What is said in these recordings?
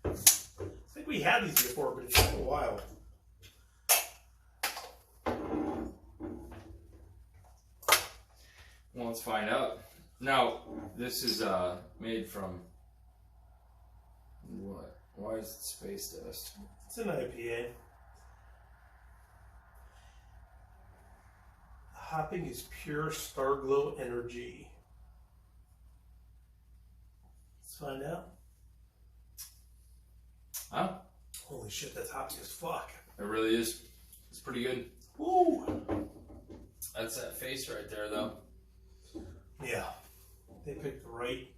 I think we had these before, but it's been a while. Well, let's find out. Now, this is made from what? Why is it space dust? It's an IPA. Hopping is pure Starglow energy. Let's find out. Huh? Holy shit, that's hoppy as fuck. It really is. It's pretty good. Woo! That's that face right there, though. Yeah. They picked the right.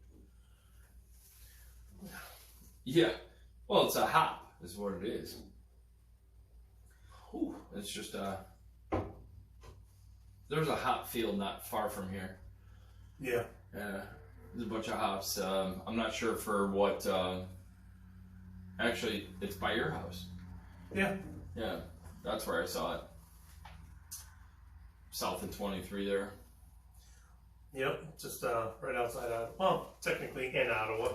Yeah. Well, it's a hop, is what it is. Ooh. It's just there's a hop field not far from here. Yeah. There's a bunch of hops. I'm not sure for what. Actually, it's by your house. Yeah. Yeah, that's where I saw it. South of 23 there. Yep. Just right outside Ottawa. Well, technically in Ottawa.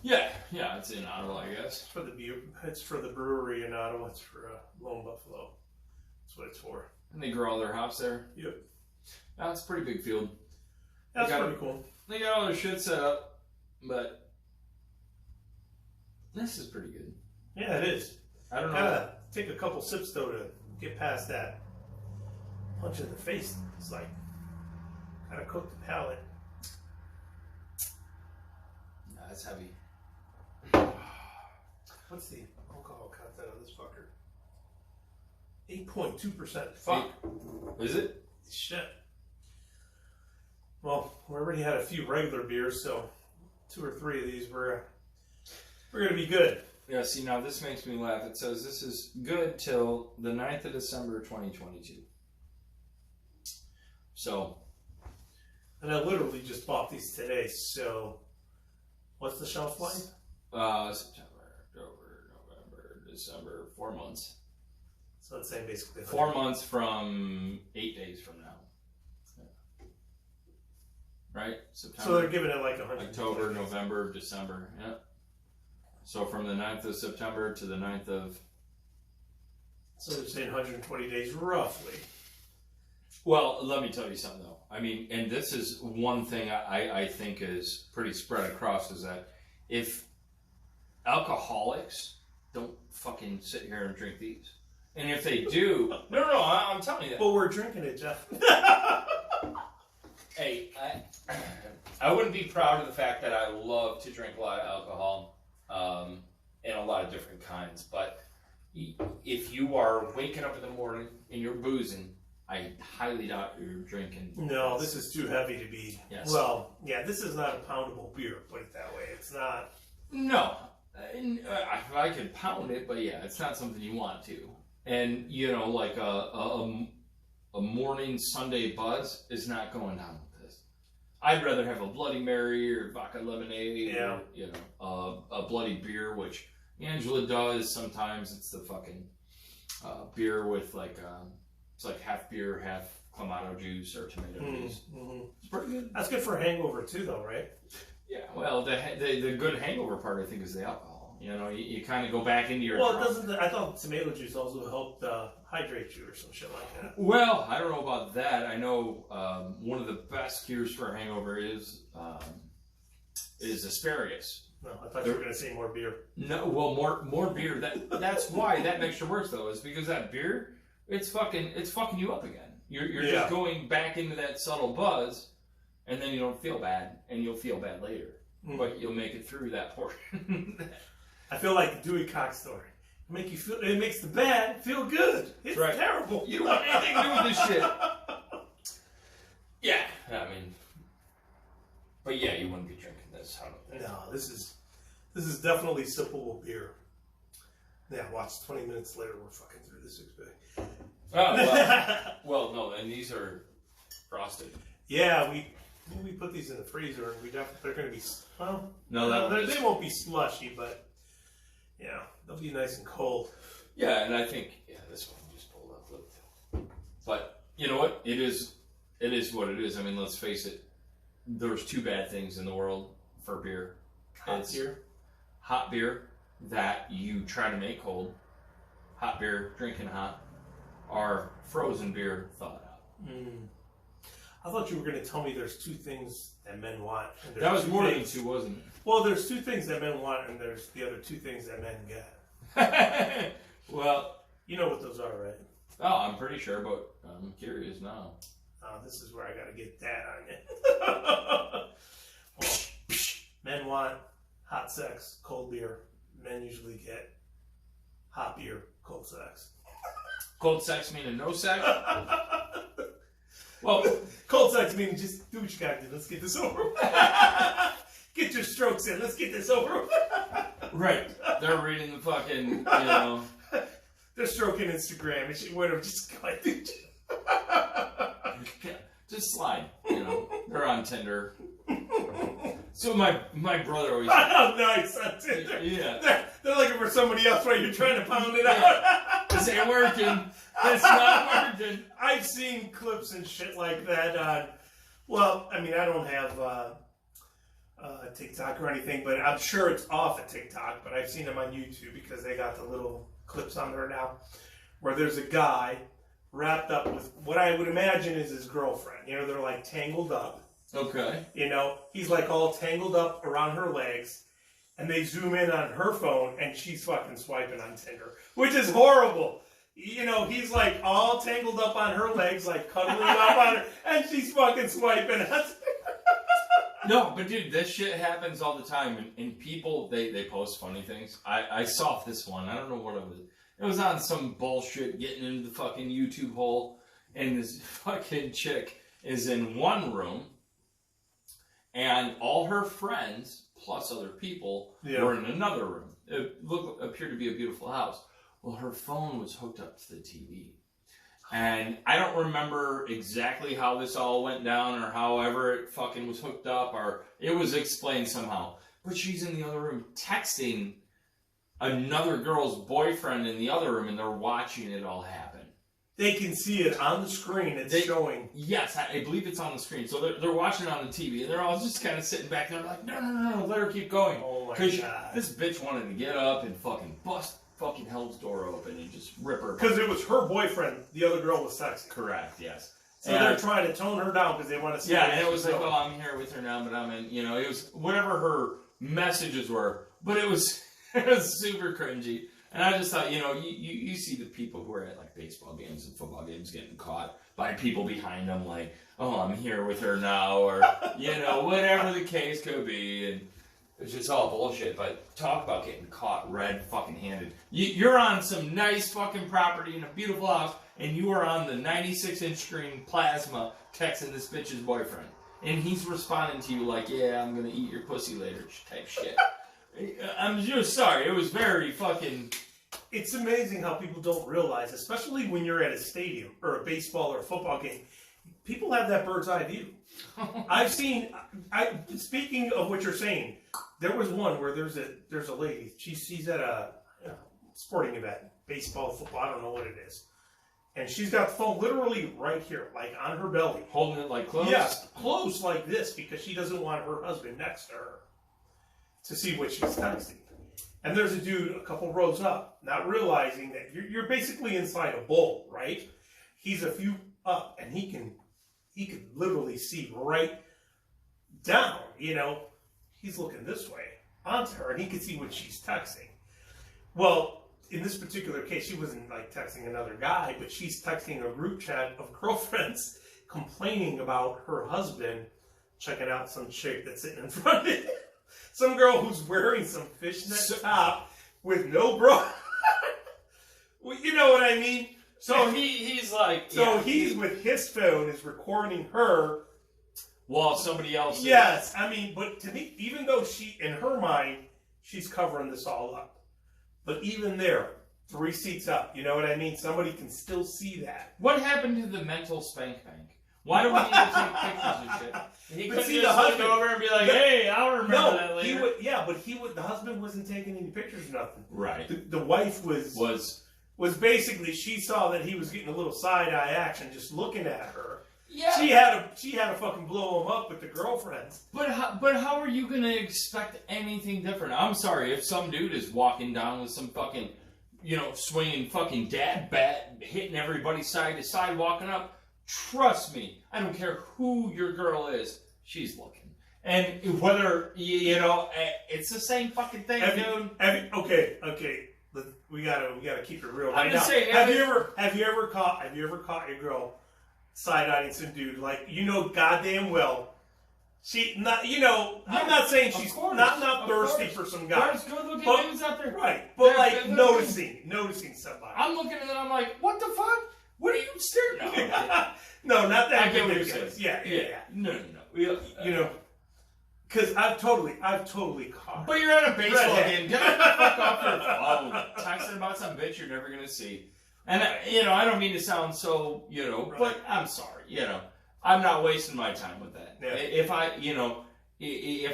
Yeah, it's in Ottawa, I guess. It's for the brewery in Ottawa. It's for Lone Buffalo. That's what it's for. And they grow all their hops there. Yep. Yeah, it's a pretty big field. That's pretty cool. They got all their shit set up, but this is pretty good. Yeah, it is. I don't know. Gotta take a couple sips though to get past that punch in the face. It's like gotta cook the palate. Nah, it's heavy. What's the alcohol content of this fucker? 8.2%. Fuck. Is it? Shit. Well, we already had a few regular beers, so 2 or 3 of these we're gonna be good. Yeah, see, now this makes me laugh. It says this is good till the 9th of December 2022. So. And I literally just bought these today, so what's the shelf life? September, October, November, December, 4 months. So it's saying basically 4 months from 8 days from now. Yeah. Right? September. So they're giving it like 100. October, November, December. Yeah. So from the 9th of September to the 9th of... So they're saying 120 days roughly. Well, let me tell you something though. I mean, and this is one thing I think is pretty spread across, is that if alcoholics don't fucking sit here and drink these. And if they do... No, I'm telling you that. Well, we're drinking it, Jeff. Hey, I wouldn't be proud of the fact that I love to drink a lot of alcohol, and a lot of different kinds, but if you are waking up in the morning and you're boozing, I highly doubt you're drinking. No, this is too heavy to be. Yes. Well, yeah, this is not a poundable beer, put it that way. It's not. No. I could pound it, but yeah, it's not something you want to. And, you know, like a morning Sunday buzz is not going down with this. I'd rather have a Bloody Mary or vodka lemonade, yeah, or, you know, a bloody beer, which Angela does. Sometimes it's the fucking beer with like, it's like half beer, half Clamato juice or tomato juice. Mm-hmm. It's pretty good. That's good for a hangover too, though, right? Yeah, well, the good hangover part, I think, is the alcohol. You know, you kind of go back into your... Well, I thought tomato juice also helped hydrate you or some shit like that. Well, I don't know about that. I know one of the best cures for a hangover is asparagus. No, I thought you were going to say more beer. No, well, more beer. That's why that mixture works, though, is because that beer, it's fucking you up again. You're just going back into that subtle buzz, and then you don't feel bad, and you'll feel bad later. Mm. But you'll make it through that portion. I feel like the Dewey Cox story. It makes the bad feel good. It's right. Terrible. You don't want anything to do with this shit. Yeah, I mean, but yeah, you wouldn't be drinking this. I don't think. No, this is definitely sippable beer. Yeah, watch. 20 minutes later, we're fucking through this 6-pack. Oh well, no, and these are frosted. Yeah, we put these in the freezer, and they're going to be they won't be slushy, but yeah, they'll be nice and cold. Yeah, and I think this one just pulled up. Look. But you know what? It is what it is. I mean, let's face it. There's two bad things in the world for beer. Hot beer, that you try to make cold, hot beer, drinking hot, or frozen beer thawed out. I thought you were going to tell me there's 2 things that men want. And that was more than 2, wasn't it? Well, there's 2 things that men want, and there's the other 2 things that men get. Well, you know what those are, right? Oh, I'm pretty sure, but I'm curious now. This is where I got to get that on you. Well, men want hot sex, cold beer. Men usually get hot beer, cold sex. Cold sex meaning no sex? Well, cold sex meaning just do what you got to do. Let's get this over with. Get your strokes in. Let's get this over with. Right. They're reading the fucking, They're stroking Instagram and shit, whatever. Just go ahead. Just slide. They're on Tinder. So my brother always. Oh, nice on Tinder. Yeah. They're looking for somebody else while you're trying to pound it out. This ain't working. It's not working. I've seen clips and shit like that on. Well, I mean, I don't have TikTok or anything, but I'm sure it's off of TikTok. But I've seen them on YouTube because they got the little clips on there now, where there's a guy wrapped up with what I would imagine is his girlfriend. They're like tangled up. Okay. He's like all tangled up around her legs, and they zoom in on her phone, and she's fucking swiping on Tinder, which is horrible. He's like all tangled up on her legs, like cuddling up on her, and she's fucking swiping on No, but dude, this shit happens all the time, and people, they post funny things. I saw this one, I don't know what it was. It was on some bullshit getting into the fucking YouTube hole, and this fucking chick is in one room, and all her friends, plus other people, were in another room. It appeared to be a beautiful house. Well, her phone was hooked up to the TV. And I don't remember exactly how this all went down or however it fucking was hooked up or it was explained somehow. But she's in the other room texting another girl's boyfriend in the other room and they're watching it all happen. They can see it on the screen. It's showing. Yes, I believe it's on the screen. So they're watching it on the TV and they're all just kind of sitting back there like, no, let her keep going. Oh my God. This bitch wanted to get up and fucking bust fucking hell's door open and just rip her. Because it was her boyfriend. The other girl was sexy. Correct, yes. So they're trying to tone her down because they want to see. Yeah, and it was like, oh, I'm here with her now, but I'm in. It was whatever her messages were, but it was super cringy. And I just thought, you see the people who are at like baseball games and football games getting caught by people behind them, like, oh, I'm here with her now, or whatever the case could be, and it's just all bullshit. But talk about getting caught red fucking handed. You're on some nice fucking property in a beautiful house, and you are on the 96-inch screen plasma texting this bitch's boyfriend, and he's responding to you like, yeah, I'm gonna eat your pussy later type shit. I'm just sorry. It was very fucking. It's amazing how people don't realize, especially when you're at a stadium or a baseball or a football game, people have that bird's eye view. I've seen. Speaking of what you're saying, there was one where there's a lady. She's at a sporting event, baseball, football. I don't know what it is, and she's got the phone literally right here, like on her belly, holding it like close. Yes, close like this because she doesn't want her husband next to her to see what she's texting. And there's a dude a couple rows up, not realizing that you're basically inside a bowl, right? He's a few up, and he can literally see right down. He's looking this way onto her, and he can see what she's texting. Well, in this particular case, she wasn't like texting another guy, but she's texting a group chat of girlfriends complaining about her husband checking out some chick that's sitting in front of it. Some girl who's wearing some fishnet top with no bra. Well, you know what I mean? So he's like... So he's with his phone, is recording her. While somebody else Yes. I mean, but to me, even though in her mind, she's covering this all up. But even there, 3 seats up, you know what I mean? Somebody can still see that. What happened to the mental spank bank? Why do we need to take pictures of shit? He couldn't just look over and be like, hey, I'll remember that later. The husband wasn't taking any pictures or nothing. Right. The wife was basically, she saw that he was getting a little side-eye action just looking at her. Yeah. She had to fucking blow him up with the girlfriends. But how are you gonna expect anything different? I'm sorry, if some dude is walking down with some fucking, swinging fucking dad bat, hitting everybody side to side, walking up, trust me, I don't care who your girl is, she's looking. And whether, it's the same fucking thing, dude. Okay. We gotta keep it real right now. Saying, have you ever caught your girl side-eyeing some dude, like, goddamn well, I'm not saying she's not thirsty for some guy. There's good-looking dudes out there. Right, but like noticing somebody. I'm looking at it and I'm like, what the fuck? What are you staring at? No, not that. I get what you're saying. Yeah. No. Because I've totally caught. But you're at a baseball game. Get the fuck off your phone. Texting about some bitch you're never gonna see. And I don't mean to sound so, but I'm sorry, I'm not wasting my time with that. Yeah. If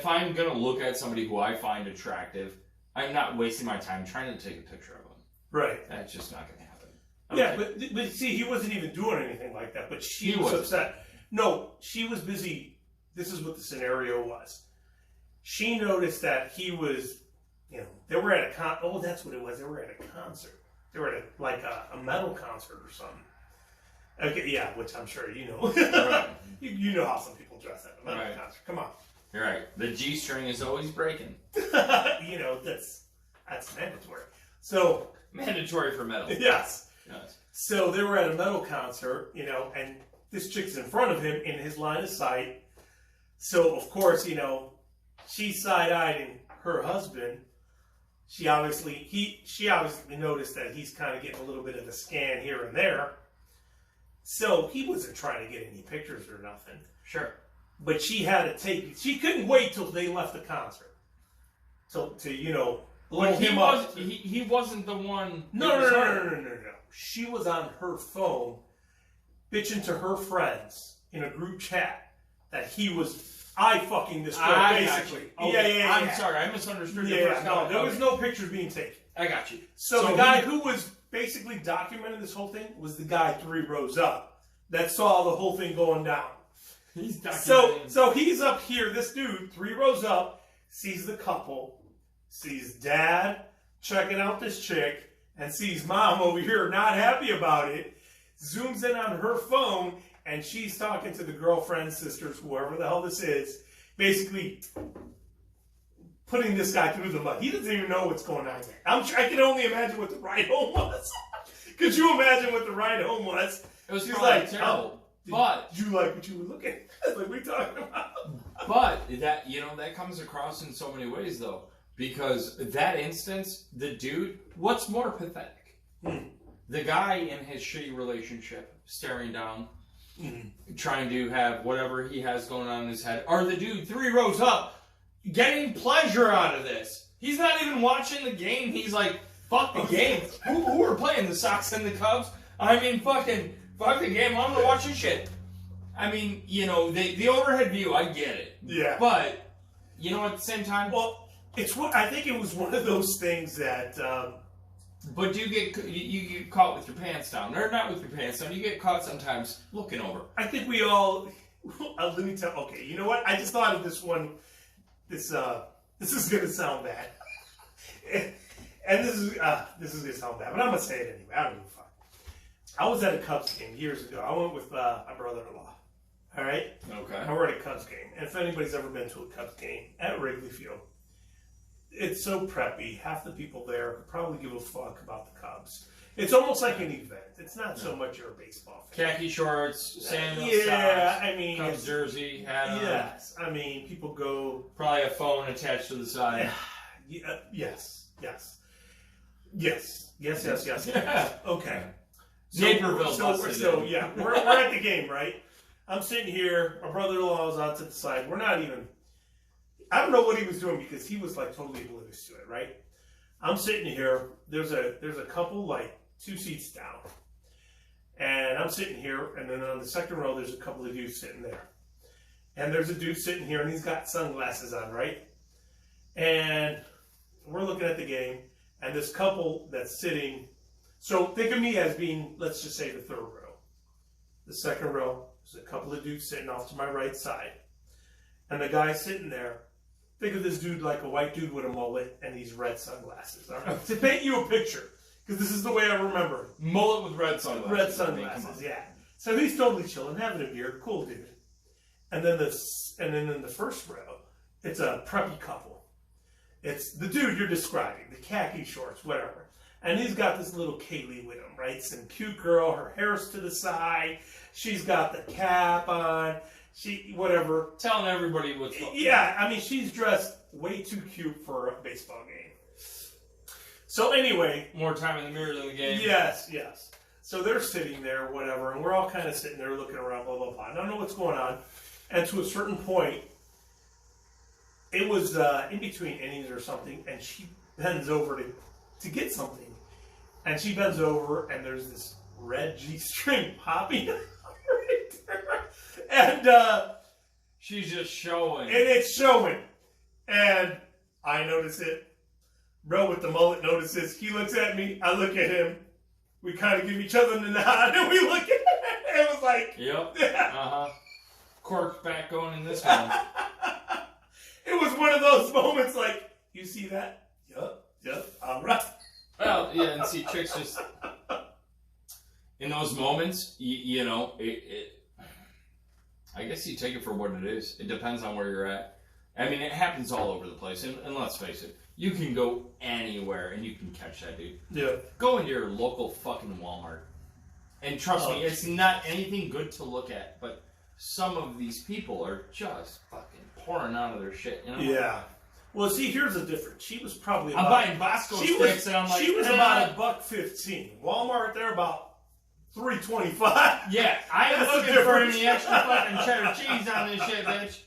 I'm gonna look at somebody who I find attractive, I'm not wasting my time trying to take a picture of them. Right. That's just not gonna happen. Okay. Yeah, but see, he wasn't even doing anything like that. But she was upset. No, she was busy. This is what the scenario was. She noticed that he was, they were at a that's what it was. They were at a concert. They were at a metal concert or something. Okay, yeah, which I'm sure you know. Right. you know how some people dress at a metal concert. Come on. You're right. The G string is always breaking. That's mandatory. So mandatory for metal. Yes. So they were at a metal concert, and this chick's in front of him in his line of sight. So of course, she's side-eyeing her husband. She obviously noticed that he's kind of getting a little bit of a scan here and there. So he wasn't trying to get any pictures or nothing. Sure. But she couldn't wait till they left the concert. To look him up. He wasn't the one. No. She was on her phone bitching to her friends in a group chat that he was fucking this girl, basically. Okay. Yeah. I'm sorry, I misunderstood your first comment. There was no pictures being taken. I got you. So the guy who was basically documenting this whole thing was the guy 3 rows up that saw the whole thing going down. He's documenting. So he's up here, this dude, 3 rows up, sees the couple, sees dad checking out this chick, and sees mom over here not happy about it, zooms in on her phone, and she's talking to the girlfriends, sisters, whoever the hell this is, basically putting this guy through the mud. He doesn't even know what's going on there. I can only imagine what the ride home was. Could you imagine what the ride home was? It was probably terrible. But you like what you were looking at, like we talking about. But that comes across in so many ways, though, because that instance, the dude, what's more pathetic? The guy in his shitty relationship, staring down, trying to have whatever he has going on in his head, or the dude 3 rows up, getting pleasure out of this. He's not even watching the game. He's like, fuck the game. Who are playing, the Sox and the Cubs? I mean, fuck the game. I'm gonna watch this shit. I mean, the overhead view, I get it. Yeah. But, at the same time... Well, I think it was one of those things that... But you get caught with your pants down. Or not with your pants down. You get caught sometimes looking over. I think we all... let me tell... Okay, you know what? I just thought of this one. This is going to sound bad. And this is going to sound bad. But I'm going to say it anyway. I don't give a fuck. I was at a Cubs game years ago. I went with my brother-in-law. All right? Okay. I were at a Cubs game. And if anybody's ever been to a Cubs game at Wrigley Field, it's so preppy. Half the people there could probably give a fuck about the Cubs. It's almost like an event. It's not so much you're a baseball fan. Khaki shorts, sandals, socks, Cubs jersey, hat on. Yes. I mean, people go... Probably a phone attached to the side. Yes. Okay. Naperville. So yeah, we're at the game, right? I'm sitting here. My brother-in-law is out to the side. We're not even... I don't know what he was doing because he was like totally oblivious to it, right? I'm sitting here. There's a couple like 2 seats down. And I'm sitting here, and then on the second row, there's a couple of dudes sitting there. And there's a dude sitting here, and he's got sunglasses on, right? And we're looking at the game, and this couple that's sitting... So think of me as being, let's just say, the third row. The second row, There's a couple of dudes sitting off to my right side. And the guy sitting there, think of this dude like a white dude with a mullet and these red sunglasses. All right? To paint you a picture, because this is the way I remember it. Mullet with red sunglasses. Red sunglasses, yeah. So he's totally chilling, having a beer, cool dude. And then in the first row, it's a preppy couple. It's the dude you're describing, the khaki shorts, whatever. And he's got this little Kaylee with him, right? Some cute girl, her hair's to the side. She's got the cap on. She, whatever. Telling everybody what's up. Yeah, I mean, she's dressed way too cute for a baseball game. So anyway. More time in the mirror than the game. Yes. So they're sitting there, whatever, and we're all kind of sitting there looking around, blah, blah, blah. I don't know what's going on. And to a certain point, it was in between innings or something, and she bends over to get something. And she bends over, and there's this red G-string popping right there. And she's just showing. And it's showing. And I notice it. Bro with the mullet notices. He looks at me. I look at him. We kind of give each other the nod, and we look at it. It was like... Yep. Uh-huh. Cork's back going in this one. It was one of those moments like, you see that? Yep, all right. Well, yeah, and see, chicks just... In those moments, you know, I guess you take it for what it is. It depends on where you're at. I mean, it happens all over the place. And let's face it, you can go anywhere and you can catch that dude. Yeah. Go into your local fucking Walmart. And trust me, it's not anything good to look at, but some of these people are just fucking pouring out of their shit. You know? Yeah. Well, see, here's the difference. She was probably I'm buying Bosco sticks and I'm like... She was about $1.15. Walmart, they're about $3.25. Yeah, I ain't looking for any extra fucking cheddar cheese on this shit, bitch.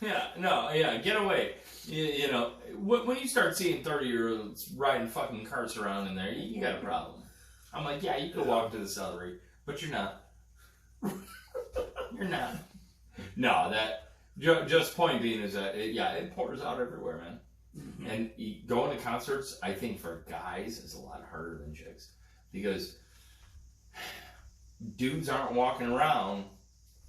Yeah, get away. You know, when you start seeing 30-year-olds riding fucking carts around in there, you got a problem. I'm like, yeah, you could walk to the celery, but you're not. You're not. No, that just point being is that it pours out everywhere, man. Mm-hmm. And going to concerts, I think for guys is a lot harder than chicks because dudes aren't walking around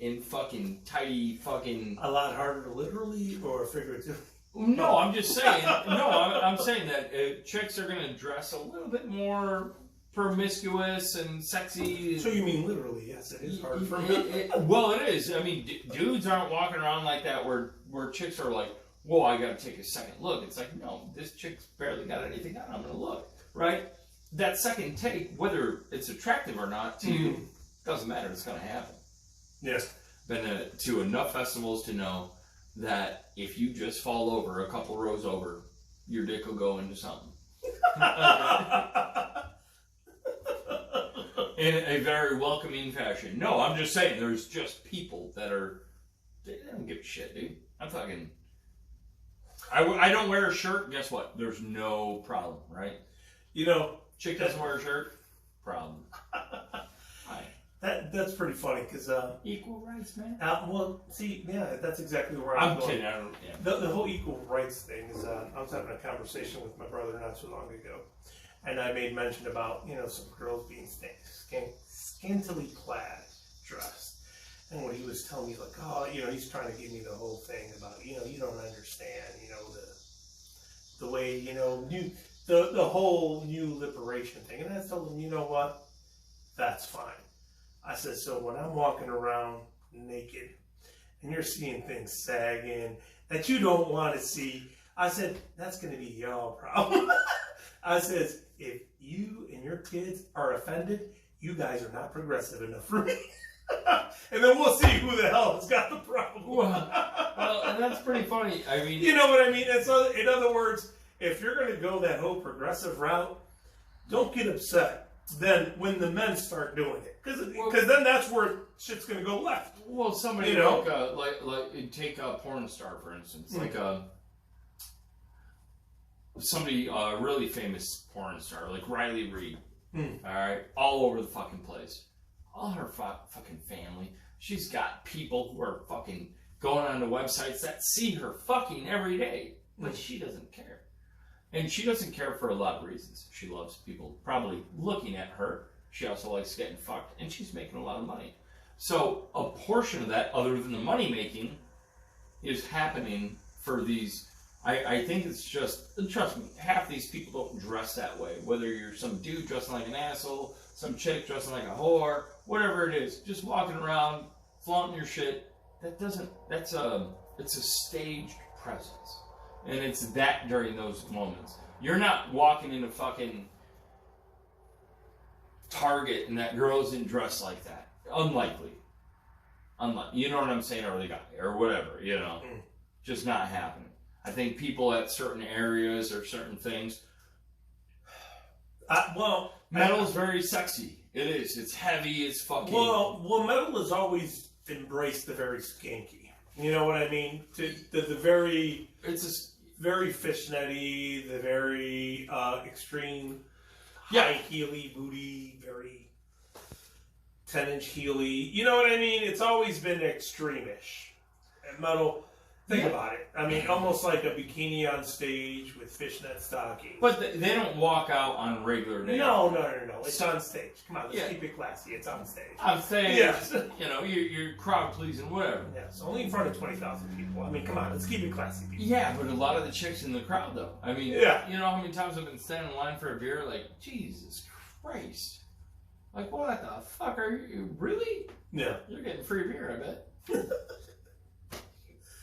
in fucking tidy fucking... A lot harder literally or figuratively? No, I'm just saying. I'm saying that chicks are going to dress a little bit more promiscuous and sexy. So you mean literally? Yes, it is hard for me. Well, it is. I mean, dudes aren't walking around like that where chicks are like, whoa, I got to take a second look. It's like, no, this chick's barely got anything on. I'm going to look. Right? That second take, whether it's attractive or not to you, doesn't matter. It's going to happen. Yes. Been to enough festivals to know that if you just fall over a couple rows over, your dick will go into something. In a very welcoming fashion. No, I'm just saying there's just people that they don't give a shit, dude. I'm talking... I don't wear a shirt, guess what? There's no problem, right? You know... Chick doesn't wear a shirt, problem. That's pretty funny because equal rights, man. Well, see, yeah, that's exactly where I'm going. kidding. I don't, yeah. The whole equal rights thing is. I was having a conversation with my brother not so long ago, and I made mention about some girls being scantily clad, dressed, and what he was telling me like, he's trying to give me the whole thing about you don't understand, the way the whole new liberation thing, and I told him, you know what, that's fine. I said, so when I'm walking around naked and you're seeing things sagging that you don't want to see, I said, that's going to be y'all problem. I says, if you and your kids are offended, you guys are not progressive enough for me. And then we'll see who the hell has got the problem. Well, and that's pretty funny. I mean... You know what I mean? And so, in other words, if you're going to go that whole progressive route, don't get upset then when the men start doing it. Because then that's where shit's going to go left. Well, somebody like take a porn star, for instance. Like somebody, really famous porn star, like Riley Reid. Alright? All over the fucking place. All her fucking family. She's got people who are fucking going on to websites that see her fucking every day. But she doesn't care. And she doesn't care for a lot of reasons. She loves people probably looking at her. She also likes getting fucked. And she's making a lot of money. So a portion of that, other than the money making, is happening for these. I think it's just, trust me, half these people don't dress that way. Whether you're some dude dressing like an asshole, some chick dressing like a whore, whatever it is, just walking around, flaunting your shit, it's a staged presence. And it's that during those moments. You're not walking into fucking Target and that girl isn't dressed like that. Unlikely. You know what I'm saying? Or the guy, or whatever, you know. Just not happening. I think people at certain areas or certain things. Metal is very sexy. It is. It's heavy. It's fucking. Well, metal has always embraced the very skanky. You know what I mean? The very. It's very fishnetty. The very extreme. High heely booty. Very 10-inch heely. You know what I mean? It's always been extreme-ish. And metal. Think about it. I mean, almost like a bikini on stage with fishnet stockings. But they don't walk out on regular days. No. It's on stage. Come on, let's keep it classy. It's on stage. On stage, yes. You know, you're crowd pleasing, whatever. Yes, only in front of 20,000 people. I mean, come on, let's keep it classy, people. Yeah, but a lot of the chicks in the crowd, though. I mean, you know how many times I've been standing in line for a beer? Like, Jesus Christ. Like, what the fuck are you? Really? Yeah. You're getting free beer, I bet.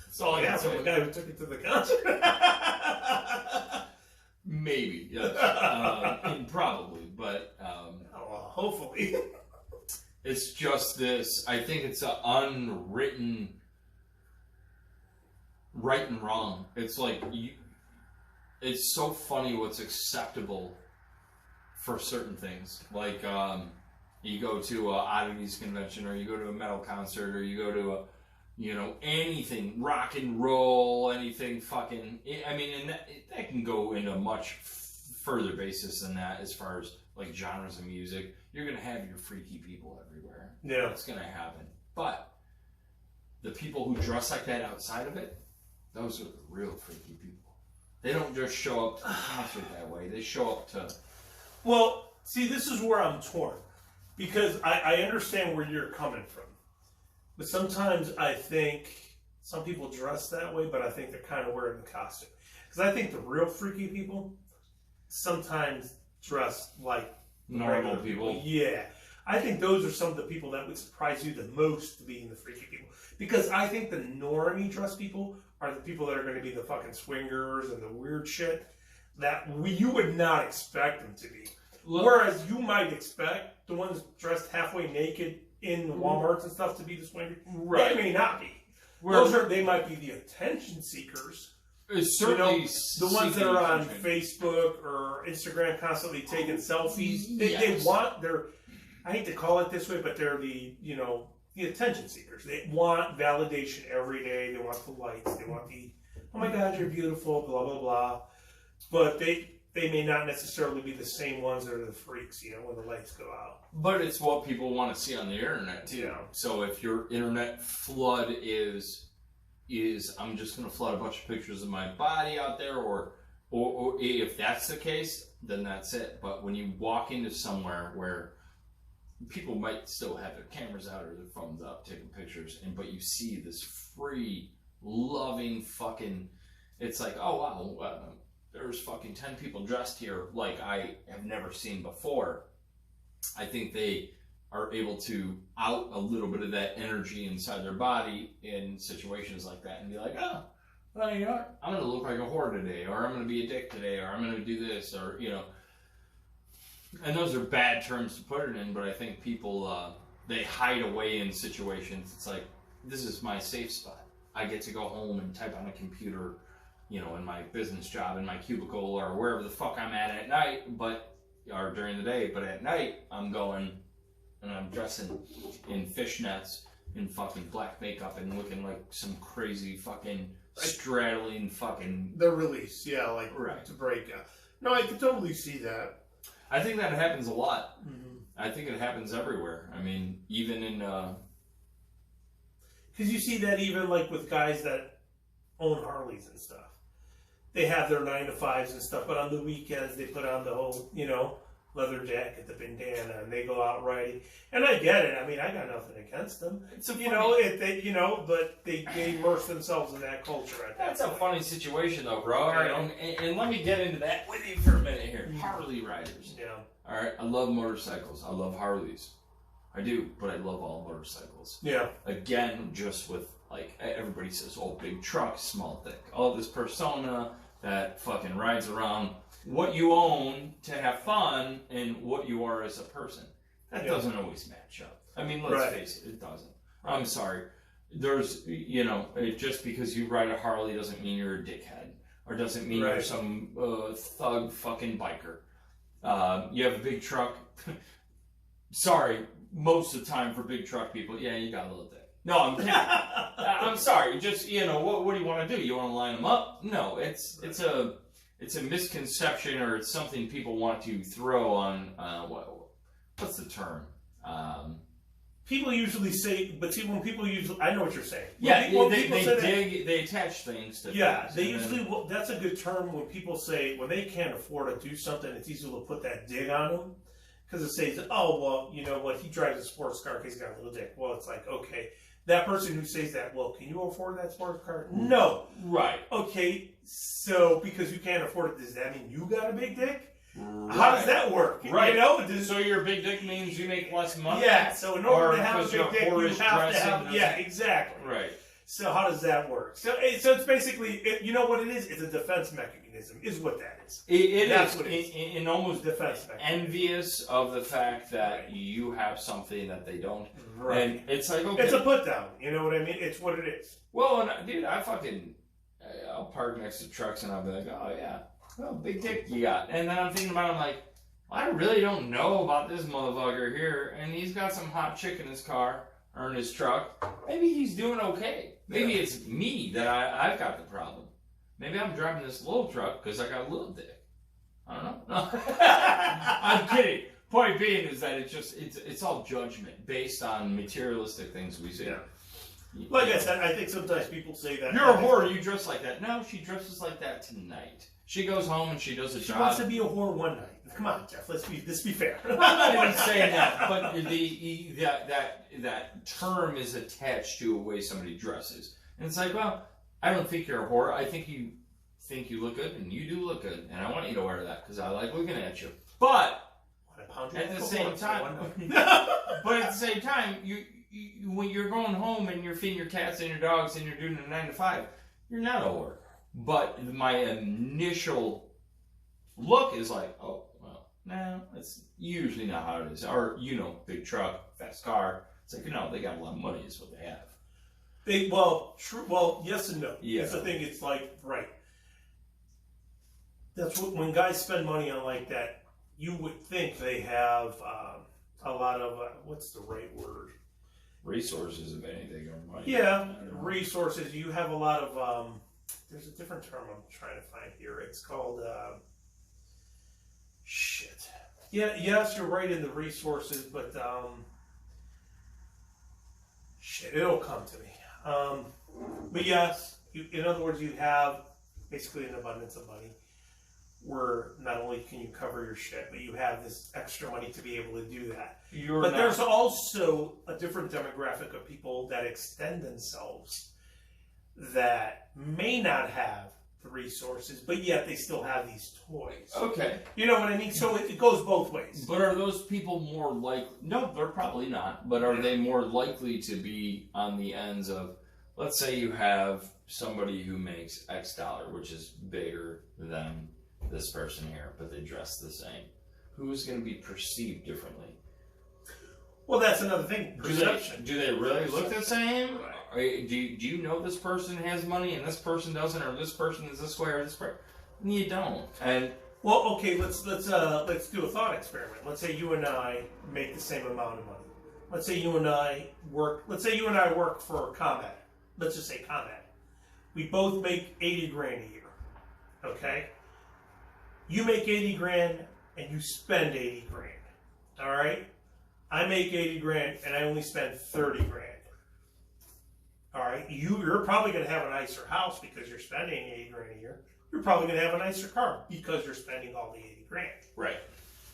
That's all I got. So the guy who took it to the concert. Maybe, yes. Probably, but hopefully. It's just this. I think it's an unwritten right and wrong. It's like it's so funny what's acceptable for certain things. Like you go to a oddities convention, or you go to a metal concert, or you go to a anything, rock and roll, anything fucking, I mean, and that can go into a much further basis than that as far as, like, genres of music. You're going to have your freaky people everywhere. Yeah. That's going to happen. But the people who dress like that outside of it, those are the real freaky people. They don't just show up to the concert that way. They show up to... Well, see, this is where I'm torn. Because I understand where you're coming from. But sometimes I think some people dress that way, but I think they're kind of wearing the costume. Because I think the real freaky people sometimes dress like normal people. Yeah. I think those are some of the people that would surprise you the most being the freaky people. Because I think the normie dress people are the people that are going to be the fucking swingers and the weird shit that you would not expect them to be. Whereas you might expect the ones dressed halfway naked in the Walmarts and stuff to be the swingers. Right. They may not be. They might be the attention seekers. Certainly, the ones that are on Facebook or Instagram constantly taking selfies. They want I hate to call it this way, but they're the attention seekers. They want validation every day. They want the lights. They want the, oh my God, you're beautiful, blah, blah, blah. But they may not necessarily be the same ones that are the freaks, when the lights go out. But it's what people want to see on the internet, too. Yeah. So if your internet flood is I'm just going to flood a bunch of pictures of my body out there, or if that's the case, then that's it. But when you walk into somewhere where people might still have their cameras out or their phones up taking pictures, but you see this free, loving fucking, it's like, oh wow, there's fucking 10 people dressed here like I have never seen before. I think they are able to out a little bit of that energy inside their body in situations like that and be like, oh, well, you know what? I'm going to look like a whore today, or I'm going to be a dick today, or I'm going to do this, or, And those are bad terms to put it in, but I think people, they hide away in situations. It's like, this is my safe spot. I get to go home and type on a computer, in my business job, in my cubicle, or wherever the fuck I'm at night, or during the day, but at night, I'm going, and I'm dressing in fishnets, in fucking black makeup, and looking like some crazy fucking straddling fucking... The release, right. To break out. No, I can totally see that. I think that happens a lot. Mm-hmm. I think it happens everywhere. I mean, even in... Because you see that even, with guys that own Harleys and stuff. They have their 9-to-5s and stuff, but on the weekends they put on the whole, leather jacket, the bandana, and they go out riding. And I get it. I mean, I got nothing against them. It's a but they immerse themselves in that culture. That's a funny situation, though, bro. All right, and let me get into that with you for a minute here. Harley riders. Yeah. All right, I love motorcycles. I love Harleys. I do, but I love all motorcycles. Yeah. Again, just with, like, everybody says, oh, big truck, small dick. All this persona that fucking rides around what you own to have fun and what you are as a person. That doesn't always match up. I mean, let's face it, it doesn't. I'm sorry. There's, just because you ride a Harley doesn't mean you're a dickhead. Or doesn't mean you're some thug fucking biker. You have a big truck. Sorry, most of the time for big truck people, yeah, you got a little dick. No, I'm kidding. I'm sorry. Just, what do you want to do? You want to line them up? No, it's a misconception, or it's something people want to throw on, what's the term? People usually say, but see, when people usually, I know what you're saying. Yeah, they attach things to things. Yeah, they usually, that's a good term when people say, when they can't afford to do something, it's easy to put that dig on them. Because it says, oh, well, you know what, he drives a sports car because he's got a little dick. Well, it's like, okay, that person who says that, well, can you afford that sports car? No. Right. Okay, so because you can't afford it, does that mean you got a big dick? Right. How does that work? Right. So your big dick means you make less money? Yeah, so in order to have a big dick, you have to have, yeah, exactly. Right. So how does that work? So it's basically, you know what it is? It's a defense mechanism, is what that is. That's what it is. In almost defense mechanism. Envious of the fact that you have something that they don't. Right. And it's like, okay. It's a put down, you know what I mean? It's what it is. Well, and, dude, I'll park next to trucks and I'll be like, oh yeah, well, big dick you got. And then I'm thinking about it, I'm like, I really don't know about this motherfucker here, and he's got some hot chick in his car or in his truck. Maybe he's doing okay. Maybe it's me that I've got the problem. Maybe I'm driving this little truck because I got a little dick. I don't know. No. I'm kidding. Point being is that it's all judgment based on materialistic things we see. Yeah. Like I said, I think sometimes people say that. You're a whore, you dress like that. No, she dresses like that tonight. She goes home and she does a job. She wants to be a whore one night. Come on, Jeff. Let's be fair. I'm not even saying that, but that term is attached to a way somebody dresses, and it's like, well, I don't think you're a whore. I think you look good, and you do look good, and I want you to wear that because I like looking at you. But at the same time, you when you're going home and you're feeding your cats and your dogs and you're doing a 9 to 5, you're not a whore. But my initial look is like, oh, well, no, that's usually not how it is. Or, big truck, fast car. It's like, they got a lot of money is what they have. Well, yes and no. Yeah. That's the thing. It's like, right. That's what, when guys spend money on like that, you would think they have a lot of, what's the right word? Resources, if anything, or money. Yeah, resources. You have a lot of, there's a different term I'm trying to find here. It's called, shit. Yeah, yes, you're right in the resources, but, shit, it'll come to me. But yes, in other words, you have basically an abundance of money where not only can you cover your shit, but you have this extra money to be able to do that. There's also a different demographic of people that extend themselves that may not have the resources, but yet they still have these toys. Okay. You know what I mean? So it goes both ways. But are those people more likely? No, they're probably not. But are they more likely to be on the ends of, let's say you have somebody who makes X dollar, which is bigger than this person here, but they dress the same. Who's going to be perceived differently? Well, that's another thing. Perception. Do they really look the same? Right. Do you know this person has money and this person doesn't, or this person is this way or this way? You don't. And well, okay, let's do a thought experiment. Let's say you and I make the same amount of money. Let's say you and I work. Let's say you and I work for ComEd. Let's just say ComEd. We both make $80,000 a year. Okay. You make $80,000 and you spend $80,000. All right. I make $80,000 and I only spend $30,000. All right. You're probably going to have a nicer house because you're spending $80,000 a year. You're probably going to have a nicer car because you're spending all the $80,000. Right.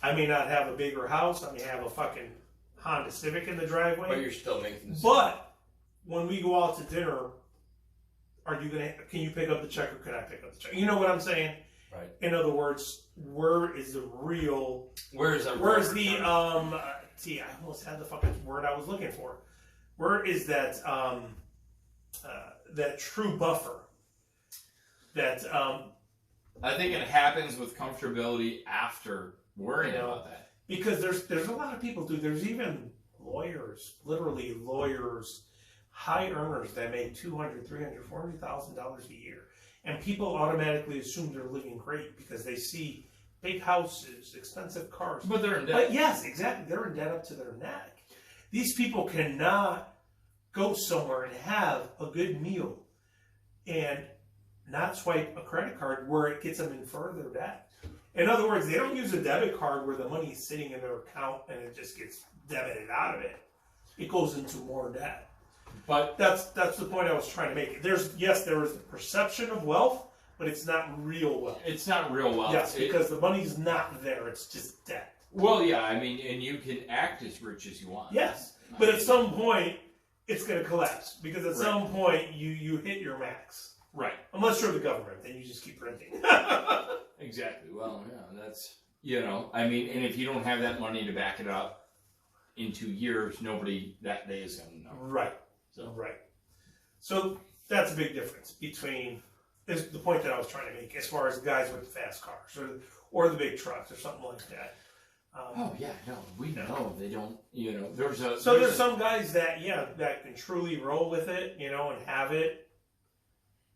I may not have a bigger house. I may have a fucking Honda Civic in the driveway. But you're still making the But when we go out to dinner, can you pick up the check or can I pick up the check? You know what I'm saying? Right. In other words, where is the I almost had the fucking word I was looking for. Where is that that true buffer? That I think it happens with comfortability after worrying about that. Because there's a lot of people, dude. There's even lawyers, literally lawyers, high earners that make $200,000, $300,000, $400,000 a year, and people automatically assume they're living great because they see big houses, expensive cars. But they're in debt. But yes, exactly. They're in debt up to their neck. These people cannot go somewhere and have a good meal and not swipe a credit card where it gets them in further debt. In other words, they don't use a debit card where the money is sitting in their account and it just gets debited out of it. It goes into more debt. But that's the point I was trying to make. There is the perception of wealth, but it's not real wealth. It's not real wealth. Yes, because the money's not there. It's just debt. Well, yeah, I mean, and you can act as rich as you want. Yes, but at some point, it's going to collapse because at some point you hit your max. Right. Unless you're the government, then you just keep printing. Exactly. Well, yeah, that's, I mean, and if you don't have that money to back it up in 2 years, nobody that day is going to know. Right. So that's a big difference between is the point that I was trying to make as far as guys with fast cars or the big trucks or something like that. We know they don't. There's some guys that can truly roll with it, and have it,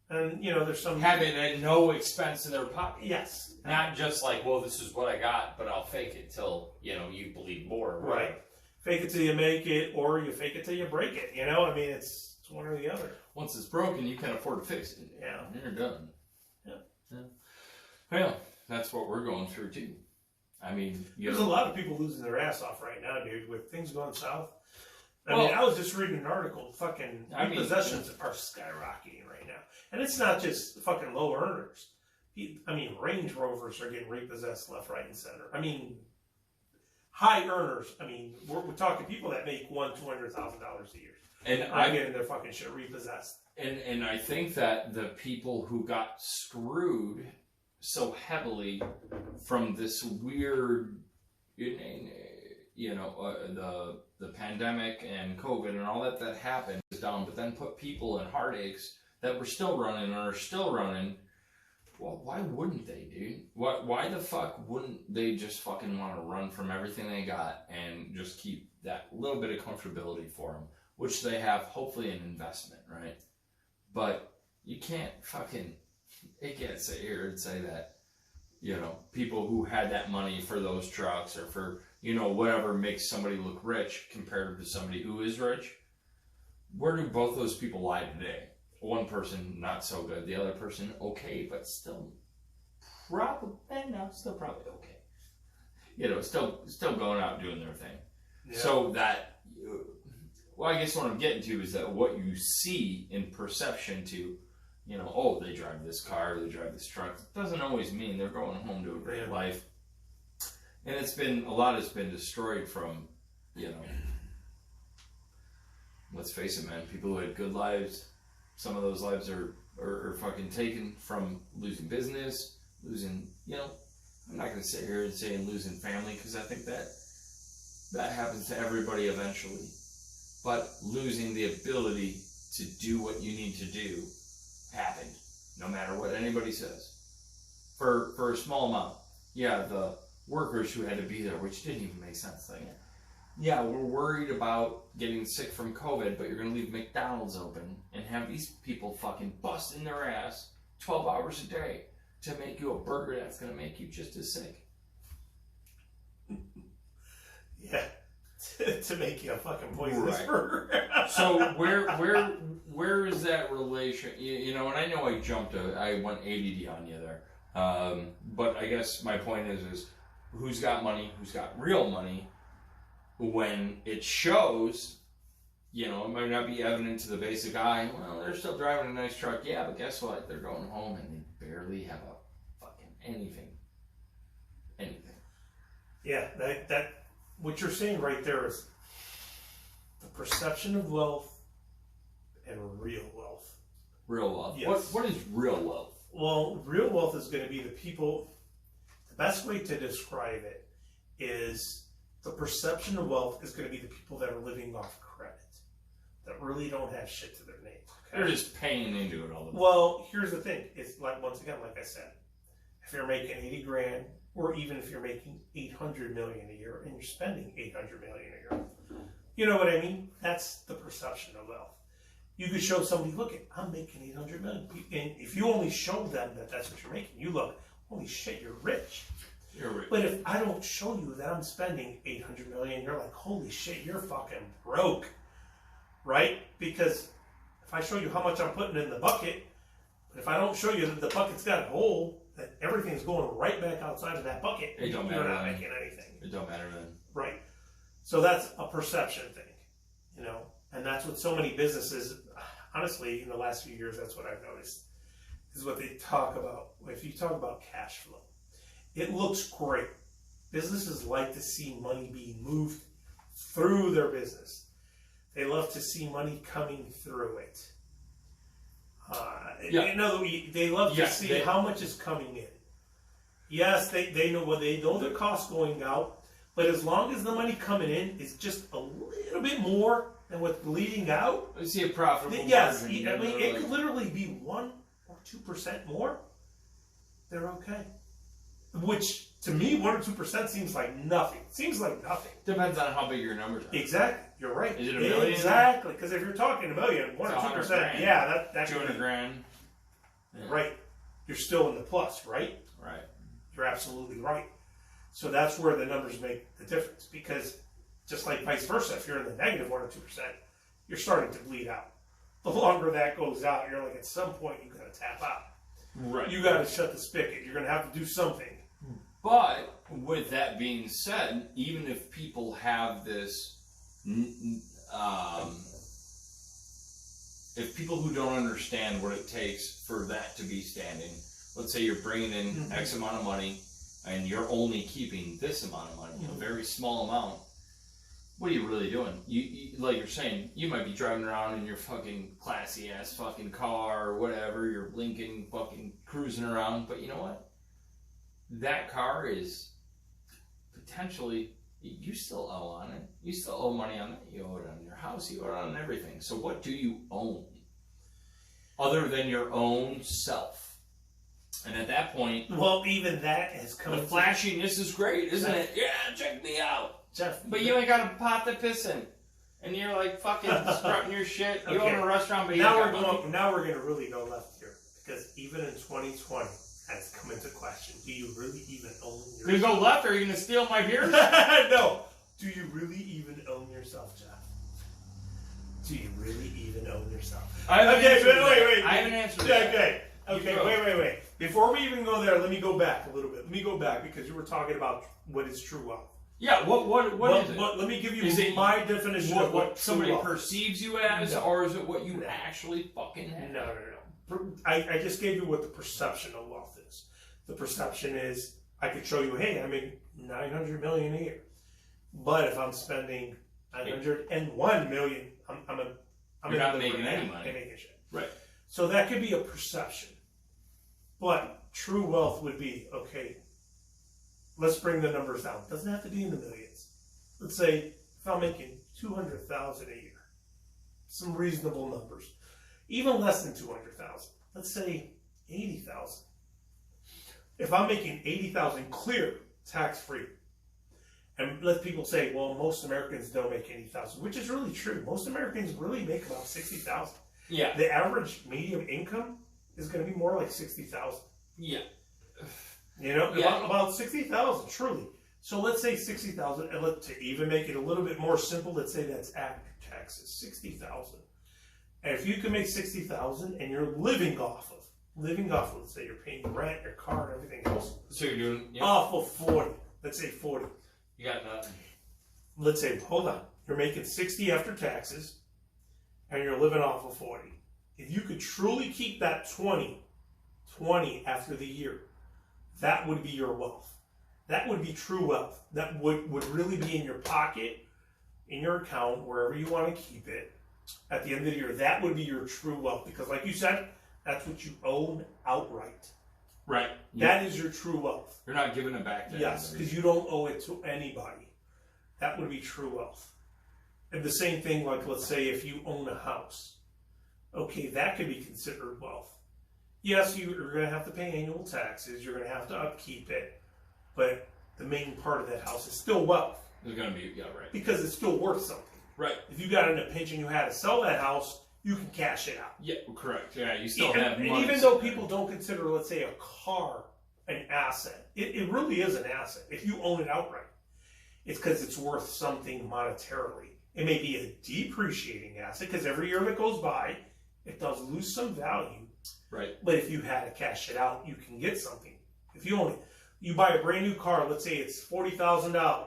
and there's some have it at no expense in their pocket. Yes, not just like, well, this is what I got, but I'll fake it till you believe more. Right, fake it till you make it, or you fake it till you break it. I mean, it's one or the other. Once it's broken, you can afford to fix it. Yeah, you're done. Yeah. Well, that's what we're going through too. I mean, there's a lot of people losing their ass off right now, dude, with things going south. I mean, I was just reading an article. Fucking repossessions are skyrocketing right now, and it's not just fucking low earners. I mean, Range Rovers are getting repossessed left, right, and center. I mean, high earners. I mean, we're talking people that make $200,000 a year, and I'm getting their fucking shit repossessed. And I think that the people who got screwed so heavily from this weird, the pandemic and COVID and all that happened is down, but then put people in heartaches that were still running or are still running. Well, why wouldn't they, dude? Why the fuck wouldn't they just fucking want to run from everything they got and just keep that little bit of comfortability for them, which they have hopefully an investment, right? But you can't sit here and say that, people who had that money for those trucks or for, whatever makes somebody look rich compared to somebody who is rich. Where do both those people lie today? One person not so good, the other person okay, but still probably okay. Still going out doing their thing. Yeah. So that, I guess what I'm getting to is that what you see in perception to, they drive this car, they drive this truck, doesn't always mean they're going home to a great life. And a lot has been destroyed from, let's face it, man, people who had good lives, some of those lives are fucking taken from losing business, losing, I'm not going to sit here and say losing family, because I think that happens to everybody eventually. But losing the ability to do what you need to do happened, no matter what anybody says. For a small amount. Yeah, the workers who had to be there, which didn't even make sense. Like, yeah, we're worried about getting sick from COVID, but you're going to leave McDonald's open and have these people fucking busting their ass 12 hours a day to make you a burger that's going to make you just as sick. Yeah. To make you a fucking poisonous burger. So where is that relation? And I know I went ADD on you there. But I guess my point is who's got money, who's got real money, when it shows, it might not be evident to the basic eye, well, they're still driving a nice truck, yeah, but guess what? They're going home and they barely have a fucking anything. Yeah, that what you're saying right there is the perception of wealth and real wealth. Real wealth. Yes. What is real wealth? Well, real wealth is going to be the people. The best way to describe it is the perception of wealth is going to be the people that are living off credit, that really don't have shit to their name. Okay? They're just paying into it all the time. Well, here's the thing. It's like, once again, like I said, if you're making 80 grand, or even if you're making 800 million a year and you're spending 800 million a year, you know what I mean? That's the perception of wealth. You could show somebody, look, I'm making 800 million. And if you only show them that that's what you're making, you look, holy shit, you're rich. You're rich. But if I don't show you that I'm spending 800 million, you're like, holy shit, you're fucking broke. Right? Because if I show you how much I'm putting in the bucket, but if I don't show you that the bucket's got a hole, that everything's going right back outside of that bucket, It don't you're matter not then. making anything. It don't matter then. Right. So that's a perception thing, you know, and that's what so many businesses, honestly, in the last few years, that's what I've noticed, is what they talk about. If you talk about cash flow, it looks great. Businesses like to see money being moved through their business. They love to see money coming through it. You know, they love to see how much is coming in. Yes, they know the cost going out, but as long as the money coming in is just a little bit more than what's bleeding out, I see a profitable yes, margin, I mean, it could literally be 1 or 2% more. They're okay. Which to me, 1 or 2% seems like nothing. Seems like nothing. Depends on how big your numbers are. Exactly. You're right. Is it $1 million? Exactly. Because if you're talking $1 million, 1 or 2%, yeah, that 200 grand. Yeah. Right. You're still in the plus, right? Right. You're absolutely right. So that's where the numbers make the difference. Because just like vice versa, if you're in the negative 1 or 2%, you're starting to bleed out. The longer that goes out, you're like, at some point you got to tap out. Right. You got to shut the spigot. You're going to have to do something. But with that being said, even if people have this, if people who don't understand what it takes for that to be standing, let's say you're bringing in X amount of money and you're only keeping this amount of money, a very small amount, what are you really doing? You like you're saying, you might be driving around in your fucking classy ass fucking car or whatever, your Lincoln fucking cruising around, but you know what? That car is potentially, you still owe on it. You still owe money on it. You owe it on your house. You owe it on everything. So what do you own other than your own self? And at that point, well, even that has come. The flashiness is great, isn't it? Yeah, check me out, Jeff. But you ain't got a pot to piss in, and you're like fucking strutting your shit. You own a restaurant, but now we're going to really go left here, because even in 2020. Has come into question. Do you really even own yourself? Do you go left, or are you going to steal my beer? No. Do you really even own yourself, Jeff? Do you really even own yourself? Wait. I have an answer. Okay, wait. Before we even go there, let me go back a little bit. Let me go back, because you were talking about what is true wealth. Yeah, what is it? Let me give you my definition of what somebody perceives you as, or is it what you actually fucking have? No. I just gave you what the perception of wealth is. The perception is, I could show you, hey, I make 900 million a year. But if I'm spending 901 million, You're not making any money. I'm making shit. Right. So that could be a perception. But true wealth would be, okay, let's bring the numbers down. It doesn't have to be in the millions. Let's say if I'm making 200,000 a year, some reasonable numbers. Even less than 200,000. Let's say 80,000. If I'm making 80,000 clear, tax-free, and let people say, well, most Americans don't make 80,000, which is really true. Most Americans really make about 60,000. Yeah. The average medium income is going to be more like 60,000. Yeah. You know, about 60,000, truly. So let's say 60,000, and to even make it a little bit more simple, let's say that's after taxes, 60,000. And if you can make 60,000 and you're living off of, let's say you're paying your rent, your car, and everything else. So you're doing off of 40. Let's say 40. You got nothing. Let's say, hold on, you're making 60 after taxes, and you're living off of 40. If you could truly keep that 20 after the year, that would be your wealth. That would be true wealth. That would really be in your pocket, in your account, wherever you want to keep it. At the end of the year, that would be your true wealth. Because like you said, that's what you own outright. Right. That is your true wealth. You're not giving it back to Yes, because you don't owe it to anybody. That would be true wealth. And the same thing, like let's say if you own a house. Okay, that could be considered wealth. Yes, you're going to have to pay annual taxes. You're going to have to upkeep it. But the main part of that house is still wealth. It's going to be, yeah, right. Because it's still worth something. Right. If you got in a pinch and you had to sell that house, you can cash it out. Yeah, correct. Yeah, you still have money. And even though people don't consider, let's say, a car an asset, it really is an asset if you own it outright. It's because it's worth something monetarily. It may be a depreciating asset because every year that goes by, it does lose some value. Right. But if you had to cash it out, you can get something. If you own it, you buy a brand new car, let's say it's $40,000.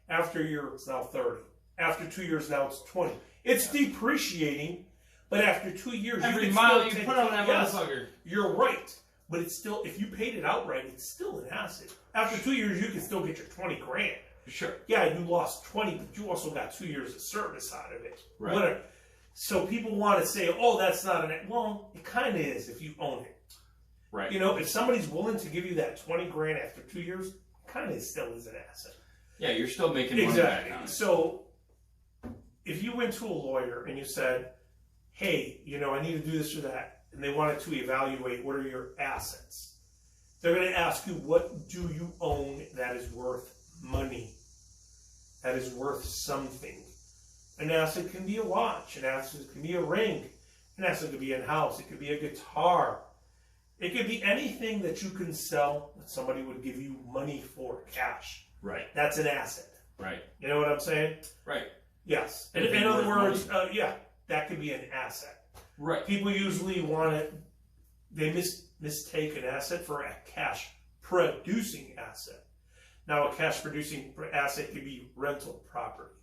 After a year, it's now 30. After 2 years, now it's 20. It's depreciating, but after 2 years, every you can mile still you put on that motherfucker. You're right, but it's still, if you paid it outright, it's still an asset. After 2 years, you can still get your 20 grand. Sure. Yeah, you lost 20, but you also got 2 years of service out of it. Right. Whatever. So people want to say, oh, that's not well, it kind of is if you own it. Right. You know, if somebody's willing to give you that 20 grand after 2 years, kind of still is an asset. Yeah, you're still making money back on it. So if you went to a lawyer and you said, hey, you know, I need to do this or that, and they wanted to evaluate what are your assets, they're going to ask you, what do you own that is worth money, that is worth something? An asset can be a watch, an asset can be a ring, an asset could be a house, it could be a guitar, it could be anything that you can sell that somebody would give you money for, cash. Right. That's an asset. Right. You know what I'm saying? Right. Yes. In other words, yeah, that could be an asset. Right. People usually want it, they mistake an asset for a cash producing asset. Now, a cash producing asset could be rental property,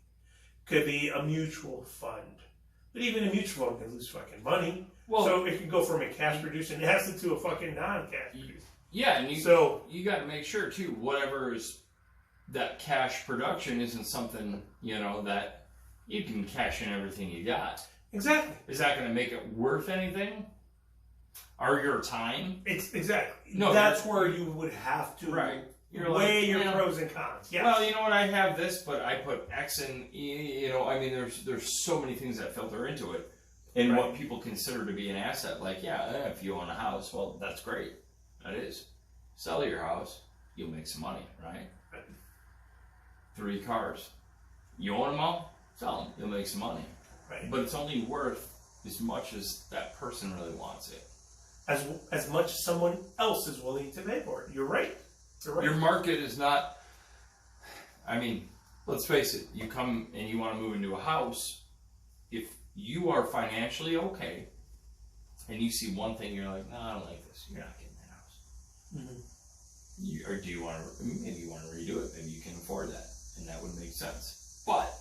could be a mutual fund. But even a mutual fund can lose fucking money. Well, so it can go from a cash producing asset to a fucking non-cash producing. Yeah, and you got to make sure too, whatever is that cash production isn't something, you know, that you can cash in everything you got. Exactly. Is that going to make it worth anything? Or your time? It's exactly. No, that's where you would have to weigh your pros and cons. Yes. Well, you know what? I have this, but I put X in. You know, I mean, there's so many things that filter into it, and what people consider to be an asset. Like, yeah, if you own a house, well, that's great. That is. Sell your house, you'll make some money, right? 3 cars, you own them all, sell them, you'll make some money. Right. But it's only worth as much as that person really wants it. As much as someone else is willing to pay for it. You're right. You're right. Your market is not. I mean, let's face it. You come and you want to move into a house. If you are financially okay, and you see one thing, you're like, no, I don't like this. You're not getting that house. Mm-hmm. Or do you want to? Maybe you want to redo it. Maybe you can afford that, and that would make sense. But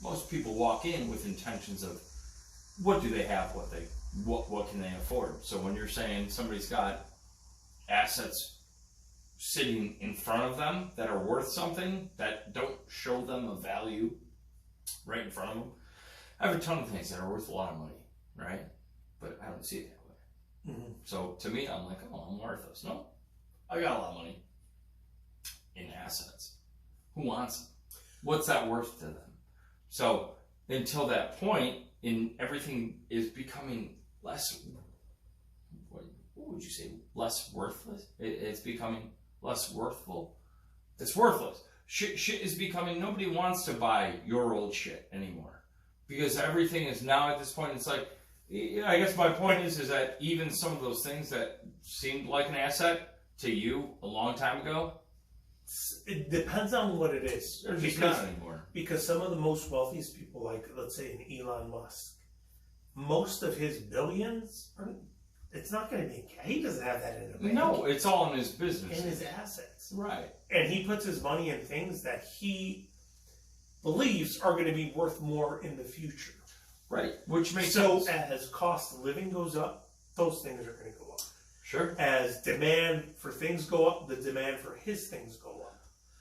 most people walk in with intentions of what do they have, what can they afford. So when you're saying somebody's got assets sitting in front of them that are worth something, that don't show them a value right in front of them. I have a ton of things that are worth a lot of money, right? But I don't see it that way. Mm-hmm. So to me, I'm like, oh, I'm worthless. No, I got a lot of money in assets. Who wants them? What's that worth to them? So until that point, everything is becoming less, what would you say, less worthless? It's becoming less worthful. It's worthless. Shit is becoming, nobody wants to buy your old shit anymore. Because everything is now at this point, it's like, I guess my point is that even some of those things that seemed like an asset to you a long time ago, it depends on what it is. They're just not anymore. Because some of the most wealthiest people, like let's say an Elon Musk, most of his billions, it's not going to be. He doesn't have that in the bank. No, it's all in his business, in his assets, right? And he puts his money in things that he believes are going to be worth more in the future, right? Which makes sense. So as cost of living goes up, those things are going to go up. Sure. As demand for things go up, the demand for his things go up.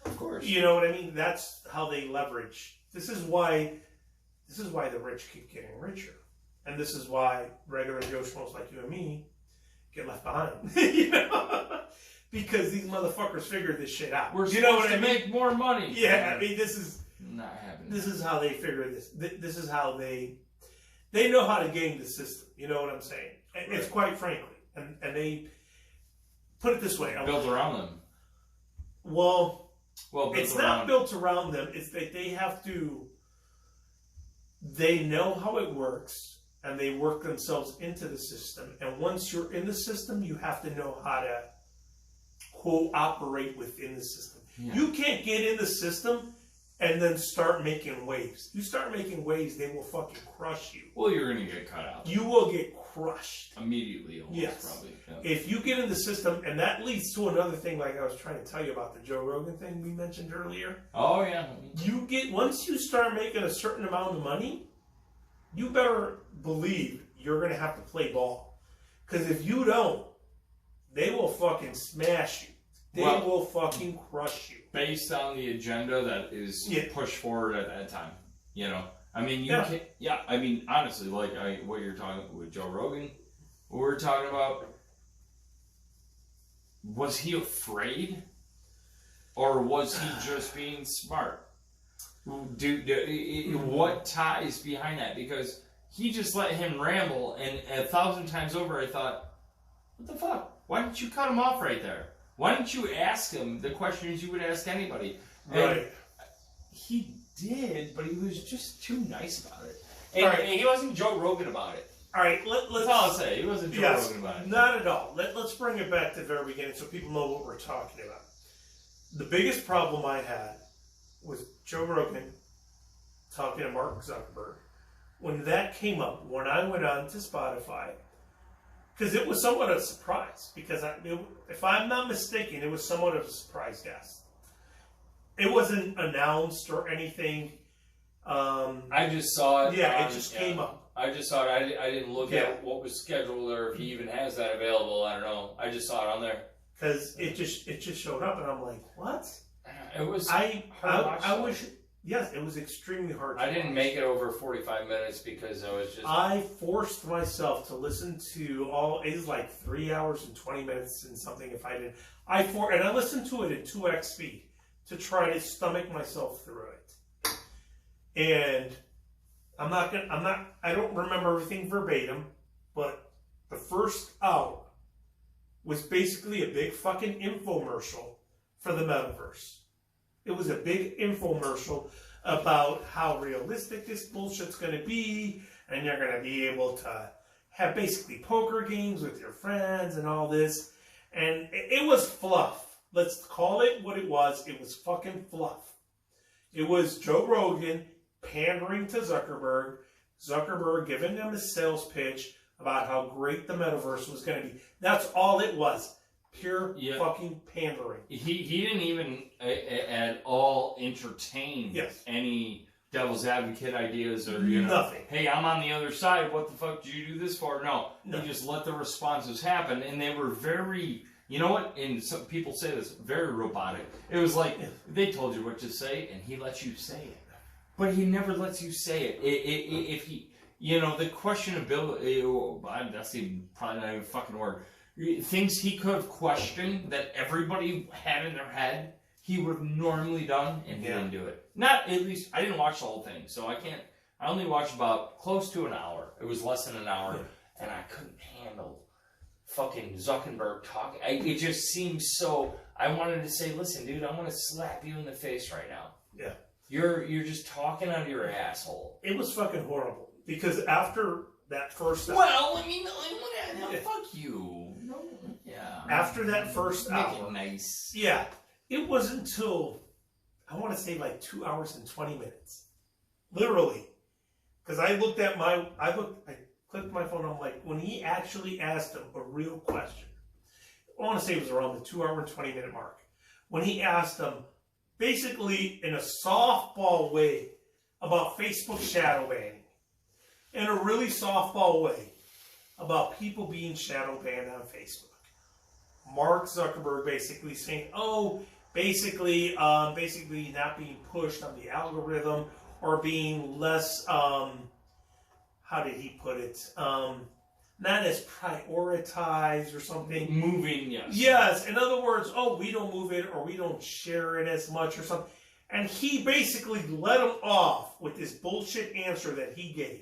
Of course. You know what I mean? That's how they leverage. This is why the rich keep getting richer. And this is why regular Joe Schmoes like you and me get left behind. You know? Because these motherfuckers figured this shit out. We're supposed to make more money. Yeah, I mean, this is not happening. This is how they figure this. This is how they know how to game the system. You know what I'm saying? And it's quite frankly, and they put it this way. Built around them. Well, it's not them. built around them. It's that they have to. They know how it works. And they work themselves into the system. And once you're in the system, you have to know how to cooperate within the system. Yeah. You can't get in the system and then start making waves. You start making waves, they will fucking crush you. Well, you're going to get cut out. You will get crushed. Immediately, almost, yes. Probably. Yeah. If you get in the system, and that leads to another thing like I was trying to tell you about the Joe Rogan thing we mentioned earlier. Oh, yeah. Once you start making a certain amount of money, you better believe you're going to have to play ball. Because if you don't, they will fucking smash you. They will fucking crush you. Based on the agenda that is pushed forward at that time. You know? I mean, you can't... Yeah, I mean, honestly, like what you're talking with Joe Rogan, what we're talking about, was he afraid? Or was he just being smart? What ties behind that? Because he just let him ramble, and 1,000 times over I thought, what the fuck? Why didn't you cut him off right there? Why didn't you ask him the questions you would ask anybody? Right. And he did, but he was just too nice about it. And he wasn't Joe Rogan about it. All right, that's all I'll say. He wasn't Joe Rogan about it. Not at all. Let's bring it back to the very beginning so people know what we're talking about. The biggest problem I had was Joe Rogan talking to Mark Zuckerberg. When that came up, when I went on to Spotify, because it was somewhat of a surprise, because if I'm not mistaken, it was somewhat of a surprise guest. It wasn't announced or anything. I just saw it. Yeah, it just came up. I just saw it. I didn't look at what was scheduled or if he even has that available. I don't know. I just saw it on there. Because it just showed up, and I'm like, what? It was I wish. Yes, it was extremely hard to I didn't make it over 45 minutes because I was just... I forced myself to listen to it was like 3 hours and 20 minutes and something if I didn't. And I listened to it at 2x speed to try to stomach myself through it. And I don't remember everything verbatim, but the first hour was basically a big fucking infomercial for the metaverse. It was a big infomercial about how realistic this bullshit's going to be, and you're going to be able to have basically poker games with your friends and all this. And it was fluff. Let's call it what it was. It was fucking fluff. It was Joe Rogan pandering to Zuckerberg, Zuckerberg giving them a sales pitch about how great the metaverse was going to be. That's all it was. Pure fucking pandering. He didn't even at all entertain any devil's advocate ideas or nothing. Hey, I'm on the other side. What the fuck did you do this for? No. He just let the responses happen, and they were very. You know what? And some people say this, very robotic. It was like they told you what to say, and he lets you say it, but he never lets you say it. If he, the questionability. That's probably not even a fucking word. Things he could have questioned that everybody had in their head, he would have normally done, and he didn't do it. Not, at least, I didn't watch the whole thing, so I only watched about close to an hour. It was less than an hour, and I couldn't handle fucking Zuckerberg talking. It just seemed so, I wanted to say, listen, dude, I want to slap you in the face right now. Yeah. You're just talking out of your asshole. It was fucking horrible, because after that first hour... Well, fuck you. No, after that first hour... Make it nice. Yeah. It wasn't until, I want to say like 2 hours and 20 minutes. Literally. Because I clicked my phone, I'm like, when he actually asked him a real question, I want to say it was around the 2 hour and 20 minute mark, when he asked him, basically in a softball way, about Facebook shadow banning. In a really softball way, about people being shadow banned on Facebook. Mark Zuckerberg basically saying, oh, basically not being pushed on the algorithm or being less, how did he put it? Not as prioritized or something. Moving, yes. Yes, in other words, we don't move it or we don't share it as much or something. And he basically let him off with this bullshit answer that he gave.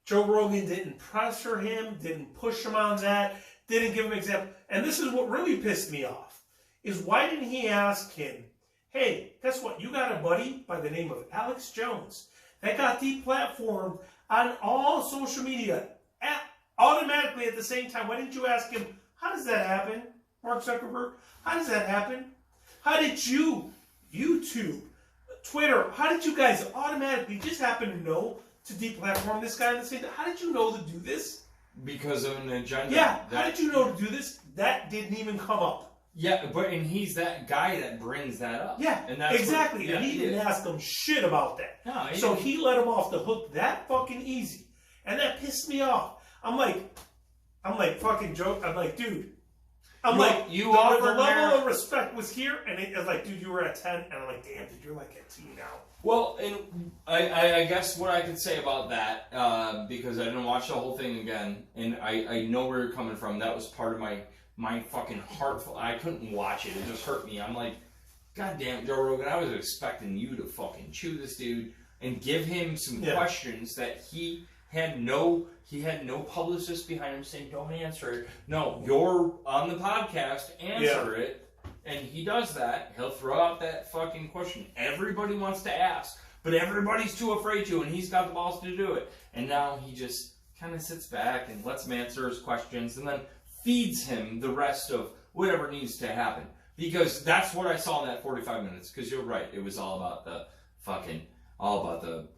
Joe Rogan didn't pressure him, didn't push him on that, didn't give him an example. And this is what really pissed me off, is why didn't he ask him, hey, guess what? You got a buddy by the name of Alex Jones that got deplatformed on all social media automatically at the same time. Why didn't you ask him, how does that happen, Mark Zuckerberg? How does that happen? How did you, YouTube, Twitter, how did you guys automatically just happen to know to deplatform this guy and say, how did you know to do this? Because of an agenda. Yeah, how did you know to do this? That didn't even come up. Yeah, and he's that guy that brings that up. Yeah, and that's exactly. And he didn't ask him shit about that. No, so he let him off the hook that fucking easy. And that pissed me off. I'm like, fucking joke. I'm like, dude. I'm like, the level of respect was here, and it was like, dude, you were at 10, and I'm like, damn, dude, you're like at 2 now. Well, and I guess what I could say about that, because I didn't watch the whole thing again, and I know where you're coming from. That was part of my fucking heart. I couldn't watch it. It just hurt me. I'm like, God damn, Joe Rogan, I was expecting you to fucking chew this dude and give him some questions that he had no publicist behind him saying, don't answer it. No, you're on the podcast, answer it. And he does that. He'll throw out that fucking question everybody wants to ask, but everybody's too afraid to, and he's got the balls to do it. And now he just kind of sits back and lets him answer his questions and then feeds him the rest of whatever needs to happen. Because that's what I saw in that 45 minutes. Because you're right. It was all about the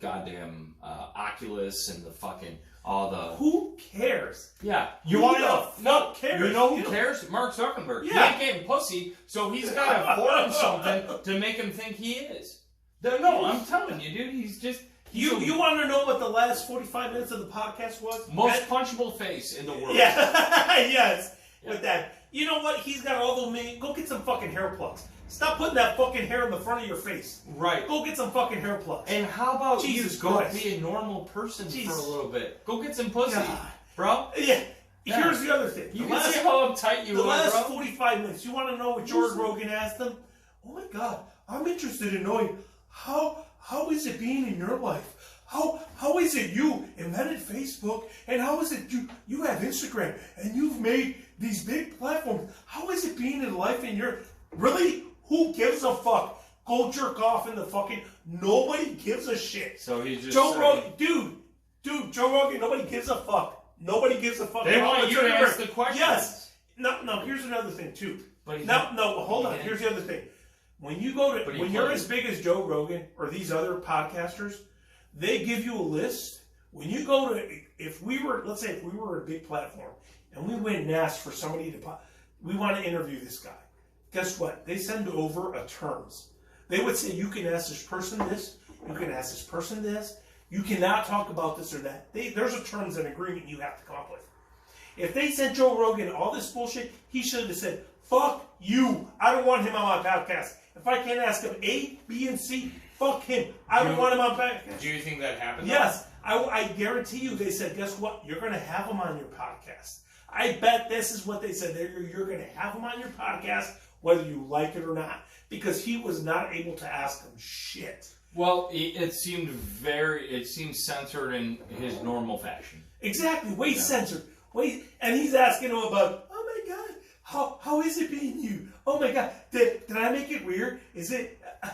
goddamn Oculus and the fucking all the. Who cares? Yeah, you want to know? No, cares? You know who cares? Mark Zuckerberg. Yeah, he ain't getting pussy, so he's got to form something to make him think he is. No, I'm telling you, dude. He's just. You want to know what the last 45 minutes of the podcast was? Most punchable face in the world. Yeah, yes. Yeah. With that, you know what? He's got all those. Go get some fucking hair plugs. Stop putting that fucking hair in the front of your face. Right. Go get some fucking hair plugs. And how about Jesus you go Christ. be a normal person for a little bit? Go get some pussy, bro. Yeah. Here's the other thing. You can see how uptight you are, bro. The last 45 minutes. You want to know what George Rogan asked them? Oh my God, I'm interested in knowing how is it being in your life? How is it you invented Facebook, and how is it you have Instagram and you've made these big platforms? How is it being in life in your really? Who gives a fuck? Go jerk off in the fucking. Nobody gives a shit. So he's just Joe Rogan, dude, Joe Rogan. Nobody gives a fuck. Nobody gives a fuck. They want you to ask the questions. Yes. No. Here's another thing too. Hold on. Here's the other thing. When you go to when you're as big as Joe Rogan or these other podcasters, they give you a list. When you go to, let's say if we were a big platform and we went and asked for somebody we want to interview this guy. Guess what? They send over a terms. They would say, you can ask this person this, you can ask this person this, you cannot talk about this or that. There's a terms and agreement you have to come up with. If they sent Joe Rogan all this bullshit, he should have said, fuck you. I don't want him on my podcast. If I can't ask him A, B, and C, fuck him. I don't want him on my podcast. Do you think that happened? Yes. I guarantee you they said, guess what? You're going to have him on your podcast. I bet this is what they said. You're going to have him on your podcast whether you like it or not, because he was not able to ask him shit. Well, it seemed censored in his normal fashion. Exactly, censored. And he's asking him about, oh my God, how is it being you? Oh my God, did I make it weird? Is it? I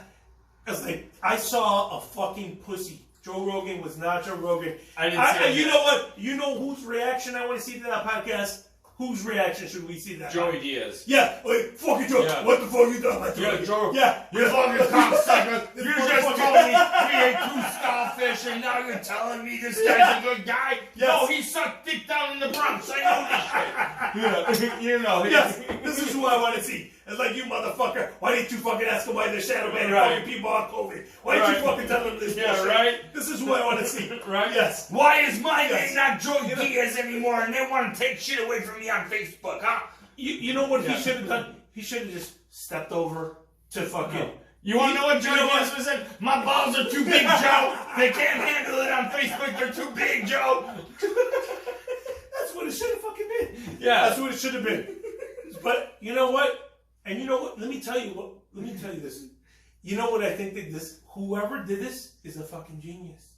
was like, I saw a fucking pussy. Joe Rogan was not Joe Rogan. I didn't say you know what? You know whose reaction I want to see to that podcast? Whose reaction should we see to that? Joey Diaz. Yeah, like, fucking Joe. Yeah. What the fuck you done? Like, yeah, Joe. Yeah. You fucking cocksucker. You just told me we ate 2 starfish and now you're telling me this guy's a good guy? Yes. No, he sucked dick down in the Bronx. I know this shit. Yeah. You know. Yes, this is who I want to see. It's like, you motherfucker, why didn't you fucking ask him why they're shadow banning fucking people on COVID? Why didn't you fucking tell them this bullshit? Right? This is who I want to see. Right? Yes. Why is my name not Joey Diaz anymore and they want to take shit away from me on Facebook, huh? You know what he should have done? He should have just stepped over to fucking. No. You want to know what Joe Nesbitt said? My balls are too big, Joe. They can't handle it on Facebook. They're too big, Joe. That's what it should have fucking been. Yeah. That's what it should have been. But you know what? And you know what? Let me tell you this. You know what I think that whoever did this is a fucking genius.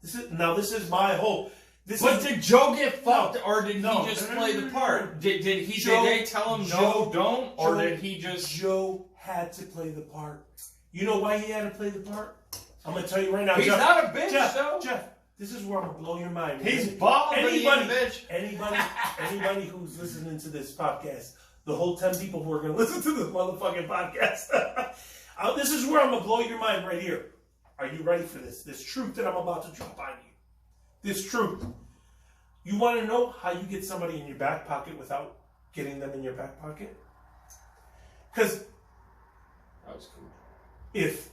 This is my hope. Did Joe get fucked, or did he just play the part? Did they tell him no, don't, or did he just? Joe had to play the part. You know why he had to play the part? I'm gonna tell you right now. He's Jeff, not a bitch, though. Jeff, this is where I'm gonna blow your mind. He's bald, but he ain't a bitch. Anybody who's listening to this podcast, the whole 10 people who are gonna listen to this motherfucking podcast, this is where I'm gonna blow your mind right here. Are you ready for this? This truth that I'm about to drop on you. This truth. You want to know how you get somebody in your back pocket without getting them in your back pocket? Because that was cool. If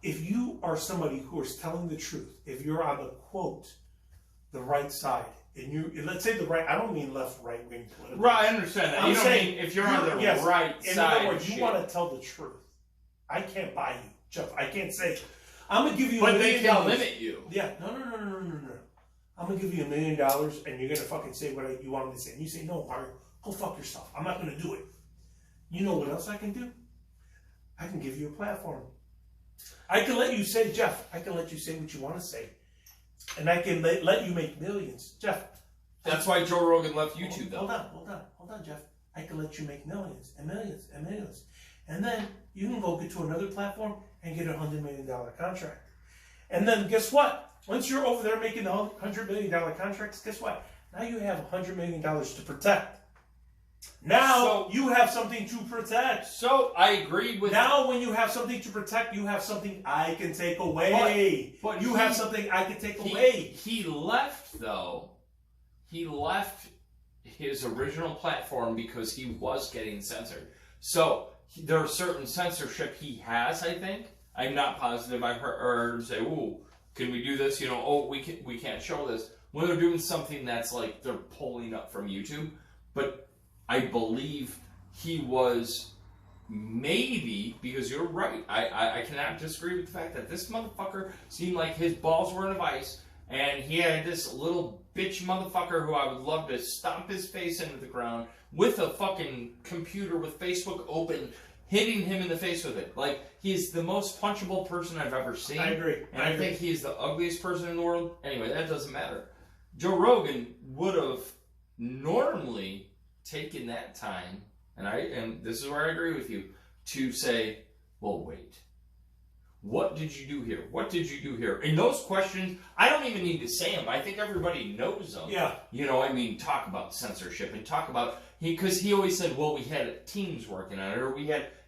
you are somebody who is telling the truth, if you're on the quote, the right side, and let's say the right, I don't mean left, right wing political. Right, I understand that. I'm saying if you're on the right side. In other words, you want to tell the truth. I can't buy you, Jeff. I can't say, I'm going to give you $1 million. But they can limit you. Yeah, no. I'm going to give you $1 million, and you're going to fucking say what you want me to say. And you say, no, Mario, go fuck yourself. I'm not going to do it. You know what else I can do? I can give you a platform. I can let you say, Jeff, I can let you say what you want to say. And I can let you make millions. Jeff. That's why Joe Rogan left YouTube, though. Hold on, Jeff. I can let you make millions and millions and millions. And then you can go get to another platform and get a $100 million contract. And then guess what? Once you're over there making the $100 million contracts, guess what? Now you have $100 million to protect. Now you have something to protect. So I agree with. Now when you have something to protect, you have something I can take away. But you have something I can take away. He left though. He left his original platform because he was getting censored. So there's certain censorship he has. I think I'm not positive. I've heard say, "Ooh, can we do this?" We can't show this when they're doing something that's like they're pulling up from YouTube, but. I believe he was maybe, because you're right, I cannot disagree with the fact that this motherfucker seemed like his balls were in a vice, and he had this little bitch motherfucker who I would love to stomp his face into the ground with a fucking computer with Facebook open, hitting him in the face with it. Like, he's the most punchable person I've ever seen. I agree. And I think he's the ugliest person in the world. Anyway, that doesn't matter. Joe Rogan would have normally taken that time, and this is where I agree with you, to say, well, wait, what did you do here? What did you do here? And those questions, I don't even need to say them. I think everybody knows them. Yeah. Talk about censorship and talk about, because he always said, well, we had teams working on it, or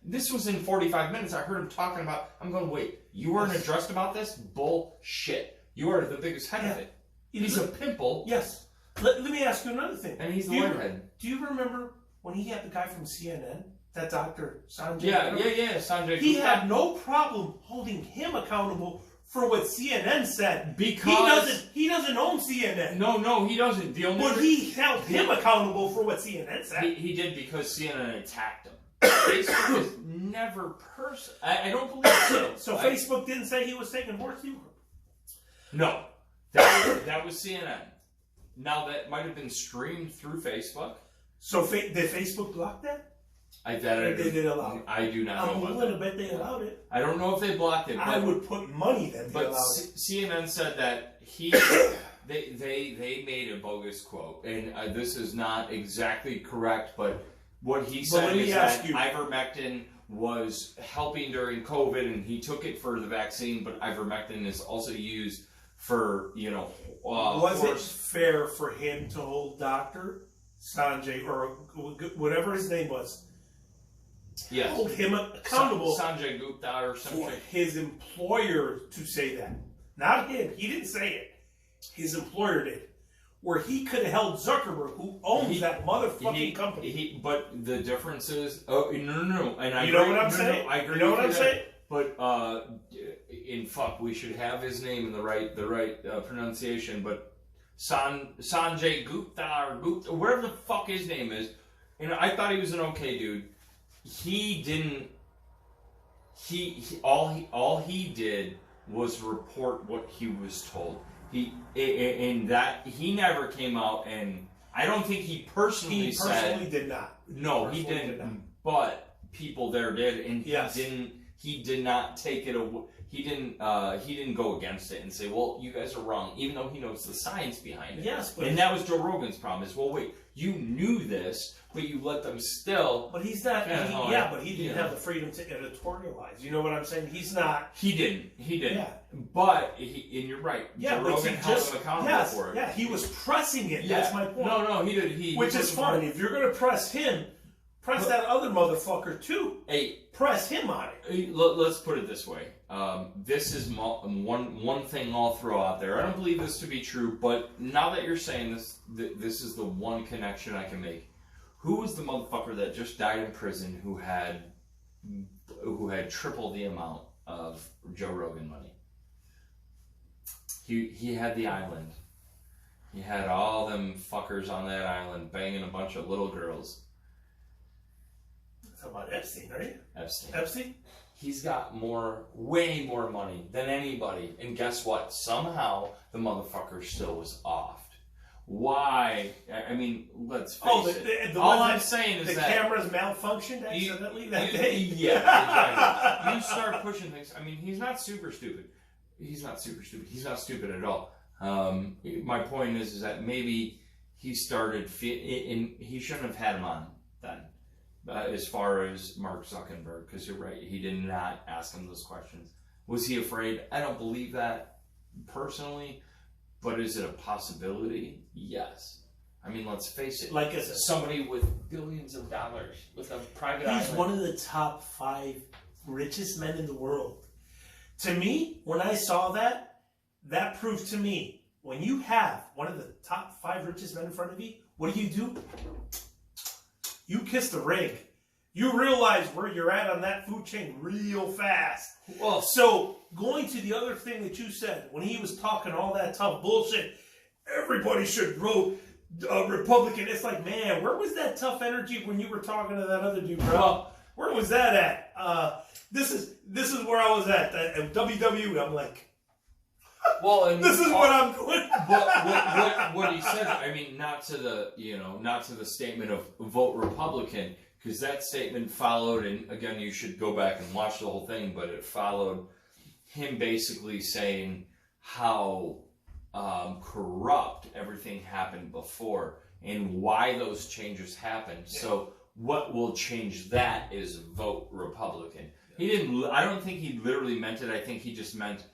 this was in 45 minutes. I heard him talking about, I'm going, wait, you weren't addressed about this? Bullshit. You are the biggest head of it. He's a pimple. Yes. Let me ask you another thing. And he's the leadhead. Do you remember when he had the guy from CNN, that Dr. Sanjay? Yeah, Sanjay. He had no problem holding him accountable for what CNN said. Because he doesn't own CNN. No, he doesn't. But he held him accountable for what CNN said. He did because CNN attacked him. Facebook is never personal. I don't believe so. So Facebook didn't say he was taking horse humor? No. That was CNN. Now, that might have been streamed through Facebook. So did Facebook block that? They did allow it? I do not know. I'm willing to bet they allowed it. I don't know if they blocked it. I would put money that they allowed it. CNN said that they made a bogus quote. And this is not exactly correct, but what he said is that ivermectin was helping during COVID, and he took it for the vaccine, but ivermectin is also used for, was it fair for him to hold Dr. Sanjay, or whatever his name was, hold him accountable Sanjay Gupta or something, for his employer to say that? Not him. He didn't say it. His employer did. Where he could have held Zuckerberg, who owns that motherfucking company. But the difference is, no. And I you know what I'm saying? I agree. You know what I'm saying? But we should have his name in the right pronunciation. But Sanjay Gupta or Gupta, whatever the fuck his name is, I thought he was an okay dude. he didn't. All he did was report what he was told. He never came out, and I don't think he personally did not. No, he didn't. But people there did, and he did not take it away. He didn't go against it and say, well, you guys are wrong, even though he knows the science behind it. Yes, and that was Joe Rogan's problem is, well, wait, you knew this, but you let them still. But he's not, but he didn't have the freedom to editorialize. You know what I'm saying? He's not. He didn't. Yeah. But, and you're right, Joe Rogan held him accountable for it. Yeah, he was pressing it. Yeah. That's my point. No, he did. Which is fine. If you're going to press him, press that other motherfucker too. Hey, press him on it. Let's put it this way. This is one thing I'll throw out there. I don't believe this to be true, but now that you're saying this, this is the one connection I can make. Who was the motherfucker that just died in prison who had triple the amount of Joe Rogan money? He had the island. He had all them fuckers on that island banging a bunch of little girls. Talking about Epstein, right? Epstein? He's got way more money than anybody. And guess what? Somehow the motherfucker still was offed. Why? I mean, let's face it. All I'm saying is that the cameras malfunctioned accidentally that day. Yeah, exactly. You start pushing things. I mean, he's not super stupid. He's not stupid at all. My point is that maybe he started, he shouldn't have had him on then. As far as Mark Zuckerberg, because you're right, he did not ask him those questions. Was he afraid? I don't believe that personally, but is it a possibility? Yes. I mean, let's face it. Like somebody with billions of dollars, with a private island. He's one of the top 5 richest men in the world. To me, when I saw that, that proved to me, when you have one of the top 5 richest men in front of you, what do? You kiss the ring. You realize where you're at on that food chain real fast. Well, so going to the other thing that you said, when he was talking all that tough bullshit, everybody should vote Republican. It's like, man, where was that tough energy when you were talking to that other dude, bro? Well, where was that at? This is where I was at WWE. I'm like, well, and this is what I'm doing. But what he said, I mean, not to the statement of vote Republican, because that statement followed, and again, you should go back and watch the whole thing, but it followed him basically saying how corrupt everything happened before and why those changes happened. Yeah. So what will change that is vote Republican. I don't think he literally meant it. I think he just meant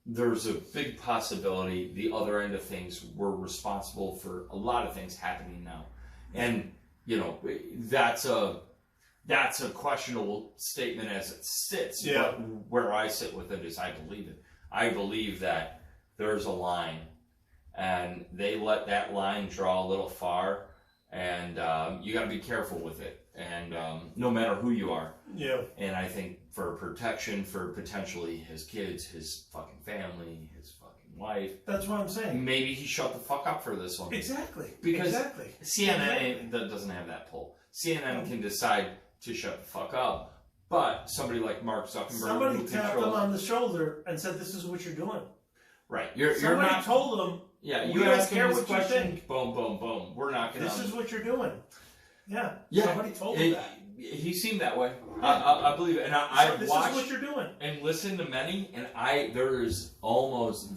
there's a big possibility the other end of things were responsible for a lot of things happening now. And, that's a questionable statement as it sits. Yeah. But where I sit with it is I believe it. I believe that there's a line, and they let that line draw a little far, and you got to be careful with it. And no matter who you are. Yeah. And I think for protection for potentially his kids, his fucking family, his fucking wife. That's what I'm saying. Maybe he shut the fuck up for this one. Exactly. Because CNN doesn't have that pull. CNN can decide to shut the fuck up. But somebody like Mark Zuckerberg. Somebody tapped him on the shoulder and said, "This is what you're doing." Right. Somebody told him. Yeah. You don't care what you think. Boom, boom, boom. We're not going to. This is what you're doing. Yeah. Somebody told him that. He seemed that way. I believe it. And I this watched is what you're doing. And listened to many, and there is almost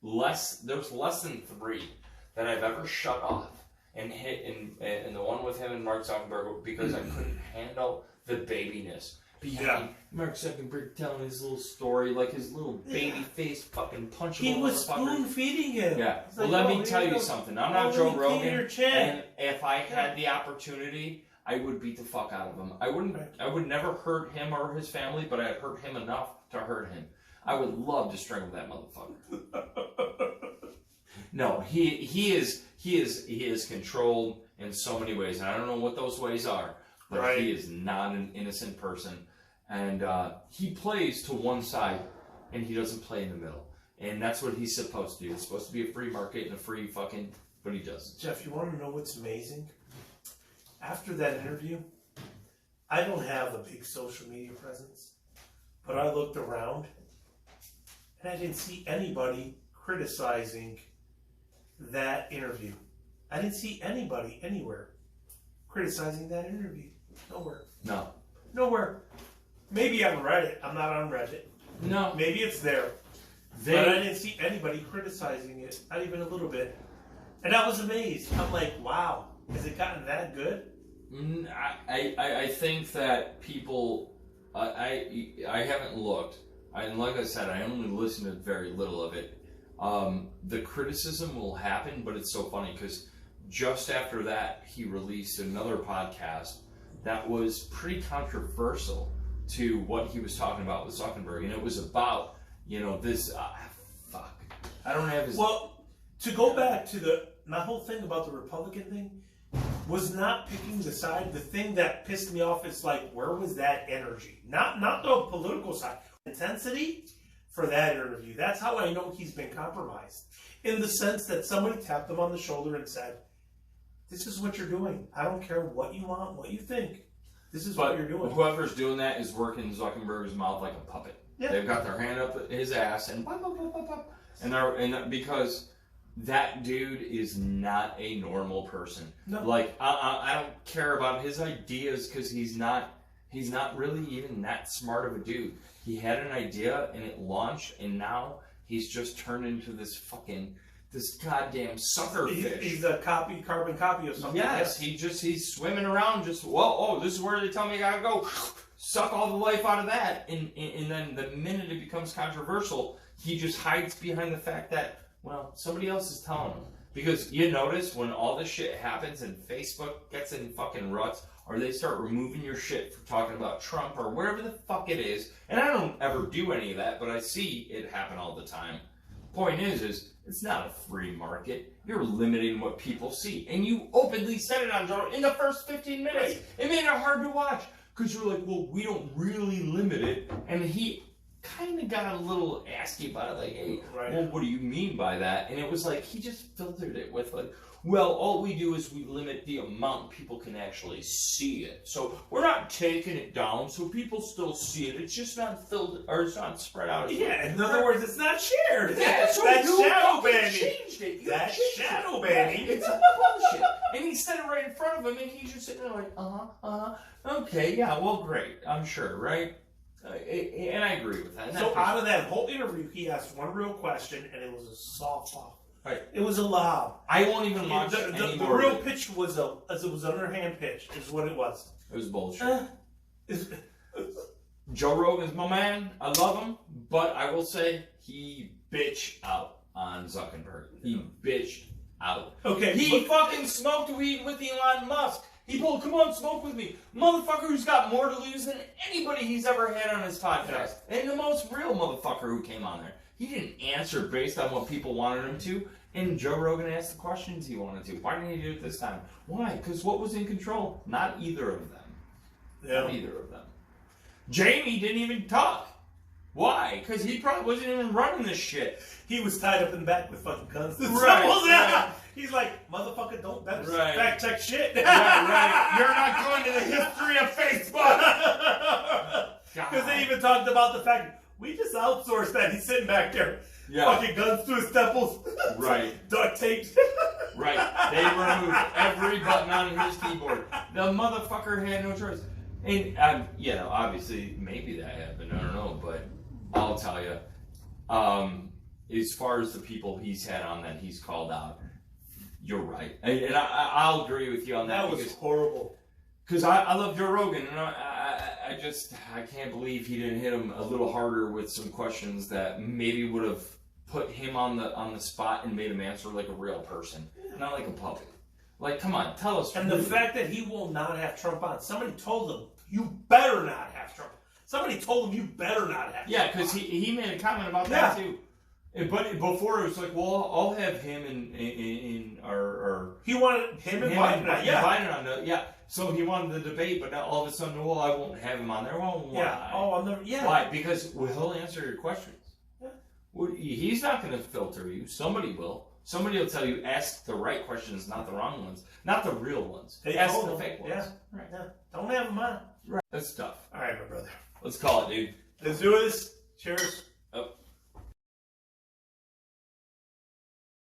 less. There's less than 3 that I've ever shut off and hit, and the one with him and Mark Zuckerberg, because I couldn't handle the babiness behind Mark Zuckerberg telling his little story, like his little baby face fucking punching. He was spoon feeding him. Yeah. Well, let me tell you something. I'm not Joe Rogan, and if I had the opportunity, I would beat the fuck out of him. I would never hurt him or his family, but I'd hurt him enough to hurt him. I would love to strangle that motherfucker. No, he is controlled in so many ways, and I don't know what those ways are, but he is not an innocent person, and he plays to one side, and he doesn't play in the middle, and that's what he's supposed to do. It's supposed to be a free market and a free fucking, but he doesn't. Jeff, you want to know what's amazing? after that interview, I don't have a big social media presence, but I looked around and I didn't see anybody criticizing that interview. I didn't see anybody anywhere criticizing that interview. Nowhere. No. Nowhere. Maybe on Reddit. I'm not on Reddit. No. Maybe it's there. But I didn't see anybody criticizing it, not even a little bit. And I was amazed. I'm like, wow, has it gotten that good? I think that people, I haven't looked, and like I said, I only listened to very little of it. The criticism will happen, but it's so funny because just after that, he released another podcast that was pretty controversial to what he was talking about with Zuckerberg, and it was about, this, fuck, I don't have his... Well, to go back to my whole thing about the Republican thing was not picking the side. The thing that pissed me off is like, where was that energy? Not the political side. Intensity for that interview. That's how I know he's been compromised. In the sense that somebody tapped him on the shoulder and said, this is what you're doing. I don't care what you want, what you think. This is what you're doing. Whoever's doing that is working Zuckerberg's mouth like a puppet. Yeah. They've got their hand up his ass and bop, bop, bop, bop, bop. And because that dude is not a normal person. No. Like I don't care about his ideas because he's not really even that smart of a dude. He had an idea and it launched, and now he's just turned into this goddamn sucker fish. He's a carbon copy of something. Yes, he's swimming around just, this is where they tell me I gotta go. Suck all the life out of that. And then the minute it becomes controversial, he just hides behind the fact that, somebody else is telling him. Because you notice when all this shit happens and Facebook gets in fucking ruts, or they start removing your shit for talking about Trump or whatever the fuck it is, and I don't ever do any of that, but I see it happen all the time. Point is it's not a free market. You're limiting what people see. And you openly said it on Joe in the first 15 minutes. It made it hard to watch. Because you're like, we don't really limit it. And he kind of got a little asky about it. Like, hey, what do you mean by that? And it was like, he just filtered it with like, all we do is we limit the amount people can actually see it. So we're not taking it down so people still see it. It's just not filled, or it's not spread out. Yeah, in other words, it's not shared. Yeah, so that's shadow banning. Changed it. That's shadow banning. It's bullshit. And he said it right in front of him, and he's just sitting there like, okay, yeah, well, great, I'm sure, right? And I agree with that. So out of that whole interview, he asked one real question, and it was a softball. Right. It was a lob. I won't even watch the real pitch was it was an underhand pitch, is what it was. It was bullshit. Joe Rogan's my man. I love him, but I will say he bitched out on Zuckerberg. He bitched out. Okay. He fucking smoked weed with Elon Musk. He pulled, come on, smoke with me. Motherfucker who's got more to lose than anybody he's ever had on his podcast. Yeah. And the most real motherfucker who came on there. He didn't answer based on what people wanted him to. And Joe Rogan asked the questions he wanted to. Why didn't he do it this time? Why? Because what was in control? Not either of them. Yeah. Not either of them. Jamie didn't even talk. Why? Because he probably wasn't even running this shit. He was tied up in the back with fucking guns. Right. He's like, motherfucker, don't fact check shit. Right. You're not going to the history of Facebook. Because they even talked about the fact we just outsourced that. He's sitting back there. Yeah. Fucking guns to his temples. Right. Duct taped. Right. They removed every button on his keyboard. The motherfucker had no choice. And, obviously, maybe that happened. I don't know. But I'll tell you, as far as the people he's had on that he's called out, you're right. And I'll agree with you on that. That was horrible. Because I love Joe Rogan, and I can't believe he didn't hit him a little harder with some questions that maybe would have put him on the spot and made him answer like a real person, not like a puppet. Like, come on, tell us. And the fact that he will not have Trump on. Somebody told him, you better not have Trump. Somebody told him, you better not have Trump. Yeah, because he made a comment about that too. But before it was like, well, I'll have him in our he wanted him and Biden on. So he wanted the debate, but now all of a sudden, well, I won't have him on there. Well, why? Yeah. Oh, I'll never. Yeah. Why? Because he'll answer your questions. Yeah. Well, he's not going to filter you. Somebody will. Somebody will tell you ask the right questions, not the wrong ones, not the real ones. They ask told the them. fake ones. Yeah. Right. Yeah. Don't have them on. Right. That's tough. All right, my brother. Let's call it, dude. Let's do this. Cheers.